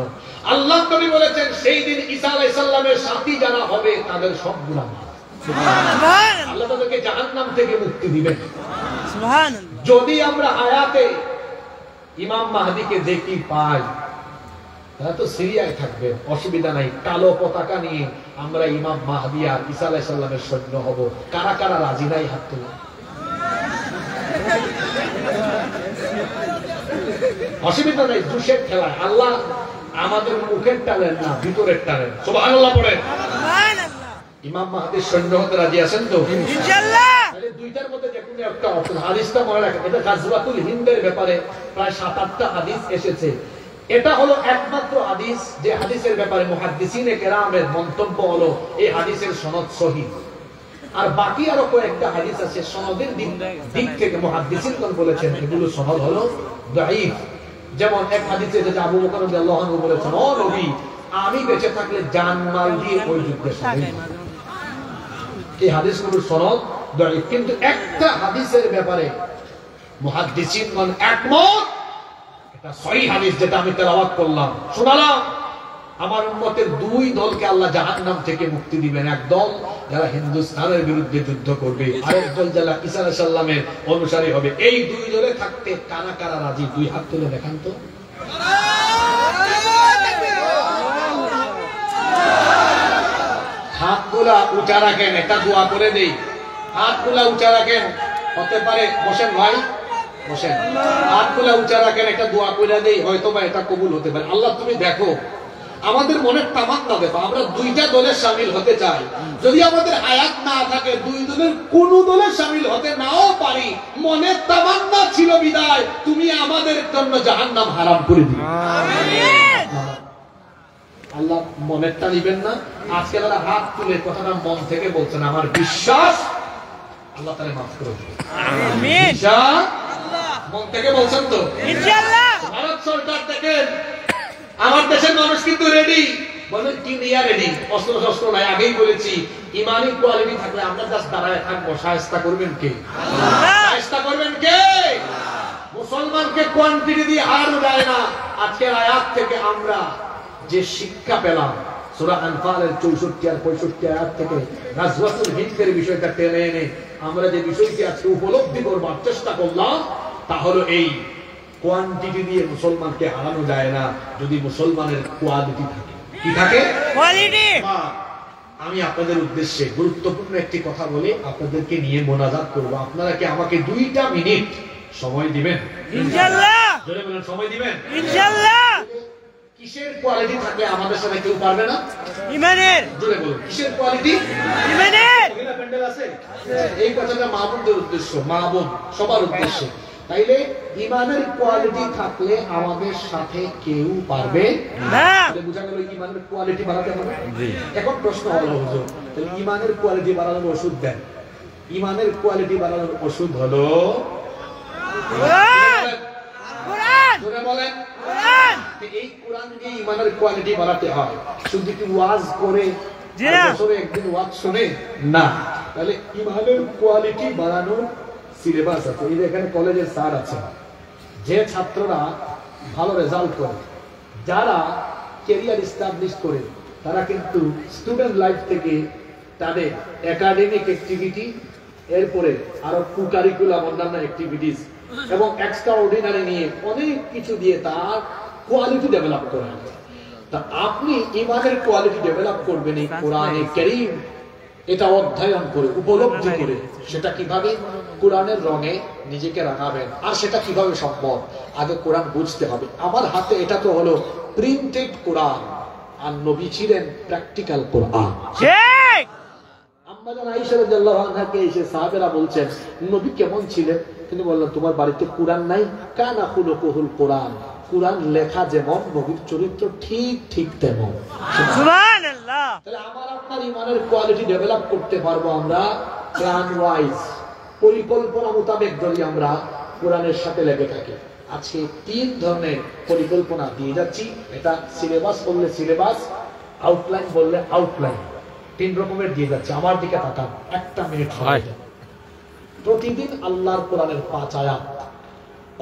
আল্লাহ নবী বলেছেন সেই দিন ঈসা আলাইহিস সালামের সাথী যারা হবে তাদের সব গুনাহ সুবহানাল্লাহ, আল্লাহ তাদেরকে জাহান্নাম থেকে মুক্তি দিবেন সুবহানাল্লাহ। যদি আমরা হায়াতে ইমাম মাহদিকে দেখি পাই, তারা তো সিরিয়ায় থাকবে, অসুবিধা নাই, কালো পতাকা নিয়ে আমরা ইমাম মাহদি আর ঈসা আলাইহিস সালামের সৈন্য হব। কারা কারা রাজি নাই হাত তুলে? অসুবিধা নাই, দুশের খেলায়। আল্লাহ আমাদের মুখের টানেন না, ভিতরের টানেন। সুবহানাল্লাহ পড়েন। ইমাম মাহদির সৈন্য হতে রাজি আছেন তো? ইনশাআল্লাহ। তাহলে দুইটার মধ্যে যে কোনো একটা অপশন। হাদিসটা মনে রাখেন, এটা গাজওয়াতুল হিন্দের ব্যাপারে প্রায় 7-8টা হাদিস এসেছে। এটা হলো একমাত্র হাদিস যে হাদিসের ব্যাপারে মুহাদ্দিসিনে কেরামের মন্তব্য হলো এই হাদিসের সনদ সহিহ। আর বাকি আরো কয়েকটা হাদিস আছে সনদের দিক থেকে মুহাদ্দিসিনগণ বলেছেন এগুলো সনদ হলো দাঈফ। যেমন এক হাদিসে যেটা আবু বকর রাদিয়াল্লাহু আনহু বলেছেন, ও নবী, আমি বেঁচে থাকলে জানমাল দিয়ে ওই যুদ্ধে শহীদ হব। এই হাদিসগুলোর সনদ দাঈফ, কিন্তু একটা হাদিসের ব্যাপারে মুহাদ্দিসিনগণ একমত, এটা সহিহ হাদিস, যেটা আমি তেলাওয়াত করলাম, শোনালাম। আমার উম্মতের দুই দলকে আল্লাহ জাহান্নাম থেকে মুক্তি দিবেন। এক দল যারা হিন্দুস্তানের বিরুদ্ধে যুদ্ধ করবে, আরেক দল যারা ঈসা আলাইহিস সালামের অনুসারী হবে। এই দুই দলে থাকতে কারা কারা রাজি? দুই হাত তুলে দেখান তো। হাতগুলা উঁচা রাখেন, একটা দোয়া করে দেই। হাতগুলা উঁচা রাখেন, হতে পারে বসেন ভাই, বসেন। হাতগুলা উঁচা রাখেন, একটা দোয়া করে দেই, হয়তো বা এটা কবুল হতে পারে। আল্লাহ তুমি দেখো, আমাদের মনের তামান্না দেখো, আমরা দুইটা দলের শামিল হতে চাই। যদি আমাদের হায়াত না থাকে, দুই দলের কোন দলের শামিল হতে নাও পারি, মনের তামান্না ছিল বিদায় তুমি আমাদের জন্য জাহান্নাম হারাম করে দিও। আল্লাহ মনেরটা নিবেন না। আজকে যারা হাত তুলে কথাটা মন থেকে বলছেন, আমার বিশ্বাস আল্লাহ তাআলা মাফ করে দিবেন। আমিন। মন থেকে বলছেন তো ইনশাআল্লাহ। ভারত সরকার দেখেন, আমার দেশের মানুষ কিন্তু রেডি, বলেন কি নিয়া রেডি, অস্ত্র শস্ত্র নাই। আগেই বলেছি, ইমানি কোয়ালিটি থাকলে আমরা জাস্ট দাঁড়ায় থাকবো। শায়েস্তা করবেন কে? শায়েস্তা করবেন কে? মুসলমানকে কোয়ান্টিটি দিয়ে হারানো যায় না। আজকের আয়াত থেকে আমরা যে শিক্ষা পেলাম, সূরা আনফালের 64 আর 65 আয়াত থেকে গাজওয়াতুল হিন্দের বিষয়টা টেনে এনে আমরা যে বিষয়টি আজকে উপলব্ধি করবার চেষ্টা করলাম, তা হলো এই, কোয়ান্টিটি দিয়ে মুসলমানকে হারানো যায় না, যদি মুসলমানের কোয়ালিটি থাকে। কি থাকে? কোয়ালিটি। আমি আপনাদের উদ্দেশ্যে গুরুত্বপূর্ণ একটি কথা বলে আপনাদেরকে নিয়ে মোনাজাত করব। আপনারা কি আমাকে 2টা মিনিট সময় দিবেন? ইনশাআল্লাহ। জোরে বলেন, সময় দিবেন? ইনশাআল্লাহ। কিসের কোয়ালিটি থাকলে আমাদের সাথে কেউ পারবে না? ঈমানের। জোরে বলুন, কিসের কোয়ালিটি? ঈমানের। মহিলা প্যান্ডেল আছে? এই কথাটা মা বোনদের উদ্দেশ্য, মা বোন সবার উদ্দেশ্যে। তাইলে ঈমানের কোয়ালিটি থাকলে আমাদের সাথে কেউ পারবে না। বুঝা গেল ঈমানের কোয়ালিটি বাড়াতে হবে। এখন প্রশ্ন হলো, হুজুর, তাহলে ঈমানের কোয়ালিটি বাড়ানোর ওষুধ দেন। ঈমানের কোয়ালিটি বাড়ানোর ওষুধ হলো কোরআন। কোরআন। জোরে বলেন, কোরআন। এই কোরআন দিয়ে ঈমানের কোয়ালিটি বাড়াতে হয়। শুধু কি ওয়াজ করে, বছরে একদিন ওয়াজ শুনে না। তাহলে ঈমানের কোয়ালিটি বাড়ানোর সিলেবাস আছে। এই এখানে কলেজের স্যার আছে, যে ছাত্ররা ভালো রেজাল্ট করে, যারা ক্যারিয়ার এস্টাবলিশ করে, তারা কিন্তু স্টুডেন্ট লাইফ থেকে তাদের একাডেমিক অ্যাক্টিভিটি, এরপরে আরো কারিকুলাম অন্যান্য অ্যাক্টিভিটিস এবং এক্সট্রা অর্ডিনারি নিয়ে অনেক কিছু দিয়ে তার কোয়ালিটি ডেভেলপ করা হয়। তা আপনি ঈমানের কোয়ালিটি ডেভেলপ করবেন এই কোরআনে কারীম, এটা অধ্যয়ন করে, উপলব্ধি করে। সেটা কিভাবে? কোরআনের রঙে নিজেকে রাঙাবেন। আর সেটা কিভাবে সম্ভব? আগে কোরআন বুঝতে হবে। আমার হাতে এটা তো হলো প্রিন্টেড কোরআন, আর নবী ছিলেন প্র্যাকটিক্যাল কোরআন। ঠিক। আম্মা জান আয়েশা রাদিয়াল্লাহু আনহাকে এসে সাহাবেরা বলছেন, নবী কেমন ছিলেন? তিনি বললেন, তোমার বাড়িতে কোরআন নাই? কানা খুলুকুল কোরআন। কোরআন লেখা যেমন, নবীর চরিত্র ঠিক ঠিক তেমন। সুবহানাল্লাহ। তাহলে আমার আপনার ঈমানের কোয়ালিটি ডেভেলপ করতে পারবো আমরা প্ল্যান ওয়াইজ, পরিকল্পনা মোতাবেক যদি আমরা কোরআনের সাথে লেগে থাকি। আজকে 3 ধরনের পরিকল্পনা দিয়ে যাচ্ছি। এটা সিলেবাস বললে সিলেবাস, আউটলাইন বললে আউটলাইন, 3 রকমের দিয়ে যাচ্ছে। আমার দিকে তাকান, 1 মিনিট হয়। প্রতিদিন আল্লাহর কোরআনের 5 আয়াত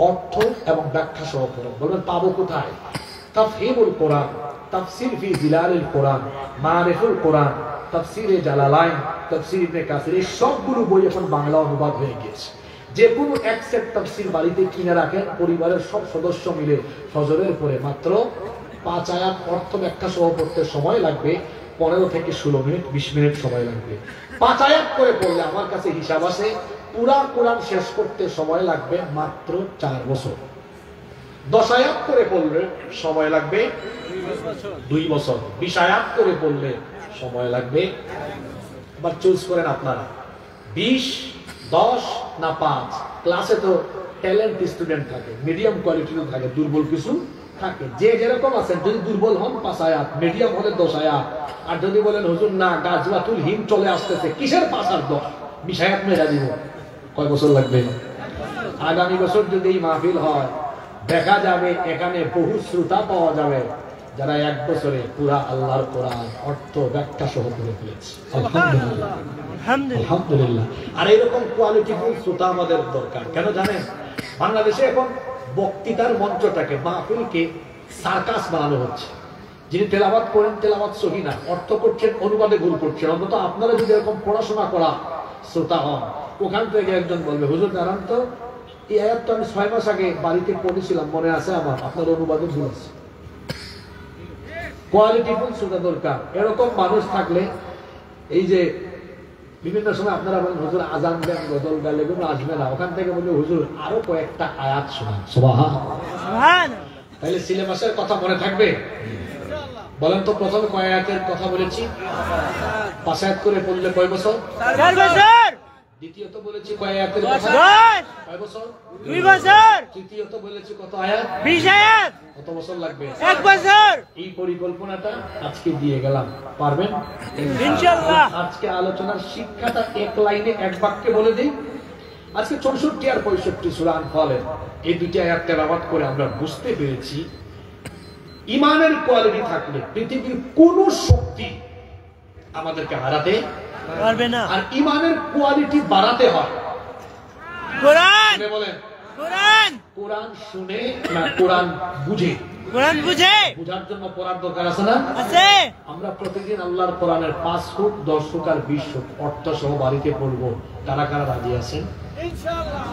অর্থ এবং ব্যাখ্যা সহ পড়ুন। বলবেন পাবো কোথায়? তাফহিমুল কোরআন, তাফসির ফি জিলালিল কোরআন, মারিফুল কোরআন, তাফসিরে জালালাইন, তাফসির ইবনে কাসির, এই সবগুলো বই এখন বাংলা অনুবাদ হয়ে গিয়েছে। যে কোনো এক সেট তাফসির বাড়িতে কিনে রাখেন, পরিবারের সব সদস্য মিলে ফজরের পরে মাত্র 5 আয়াত অর্থ ব্যাখ্যা সহ পড়তে সময় লাগবে 15 থেকে 16 মিনিট, 20 মিনিট সময় লাগবে। 5 আয়াত করে পড়লে আমার কাছে হিসাব আছে পুরা কোরআন শেষ করতে সময় লাগবে মাত্র 4 বছর। 10 আয়াত করে পড়লে সময় লাগবে 2 বছর। 20 আয়াত করে পড়লে সময় লাগবে, আবার চুজ করেন আপনারা 20, 10 না 5। ক্লাসে তো ট্যালেন্ট স্টুডেন্ট থাকে, মিডিয়াম কোয়ালিটিরও থাকে, দুর্বল কিছু থাকে। যে যেরকম আছেন, যদি দুর্বল হন 5 আয়াত, মিডিয়াম হলে 10 আয়াত, আর যদি বলেন হুজুর না গাজওয়াতুল হিন্দ চলে আসতেছে, কিসের 5 আর 10, 20 আয়াত মেরা দিব। কয় বছর লাগবে? আগামী বছর যদি এই মাহফিল হয়, দেখা যাবে এখানে বহু শ্রোতা পাওয়া যাবে যারা 1 বছরে পুরা আল্লাহর কোরআন অর্থ ব্যাখ্যা সহ পড়ে ফেলেছে। আলহামদুলিল্লাহ, আলহামদুলিল্লাহ। আর এরকম কোয়ালিটিফুল শ্রোতা আমাদের দরকার। কেন জানেন? বাংলাদেশে এখন বক্তৃতার মঞ্চটাকে, মাহফিলকে সার্কাস বানানো হচ্ছে। যিনি তেলাওয়াত করেন তেলাওয়াত সহি না, অর্থ করছেন, অনুবাদে ভুল করছেন। অন্তত আপনারা যদি এরকম পড়াশোনা করা শ্রোতা হন, ওখান থেকে একজন বলবে হুজুর দাঁড়ান তো, এই আয়াত তো আমি 6 মাস আগে বাড়িতে পড়েছিলাম, মনে আছে আমার, আপনার অনুবাদে ভুল আছে। কোয়ালিটিফুল শ্রোতা দরকার। এরকম মানুষ থাকলে, এই যে বিভিন্ন সময় আপনারা বলেন হুজুর আজান দেন, গজল গালে, এগুলো আসবে না, ওখান থেকে বলবে হুজুর আরো কয়েকটা আয়াত শোনান। সুবহান। তাহলে সিলেবাসের কথা মনে থাকবে? বলেন তো প্রথমে কয় আয়াতের কথা বলেছি? 5 আয়াত করে পড়লে কয় বছর? 4 বছর। দ্বিতীয়ত বলেছি কয় আয়াতের কথা? 10। কয় বছর? 2 বছর। তৃতীয়ত বলেছি কত আয়াত? 20 আয়াত। কত বছর লাগবে? 1 বছর। এই পরিকল্পনাটা আজকে দিয়ে গেলাম, পারবেন ইনশাআল্লাহ। আজকে আলোচনার শিক্ষাটা এক লাইনে, এক বাক্যে বলে দিই। আজকে 64 আর 65 সূরা আনফালের এই দুটি আয়াত তেলাওয়াত করে আমরা বুঝতে পেরেছি ঈমানের কোয়ালিটি থাকলে পৃথিবীর কোন শক্তি আমাদেরকে হারাতে পারবে না। আর ঈমানের কোয়ালিটি বাড়াতে হয় কোরআন। বলেন কোরআন। কোরআন শুনে না কোরআন বুঝে? কোরআন বুঝে। বুঝার জন্য পড়ার দরকার আছে না? আছে। আমরা প্রতিদিন আল্লাহর কোরআনের 5 হোক, 10 হোক আর 20 হোক অর্থ সহ বাড়িতে পড়বো। কারা কারা রাজি আছেন? ইনশাআল্লাহ।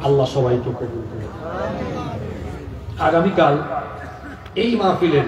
আল্লাহ সবাইকে কবুল করুন। আগামীকাল এই মাহফিলের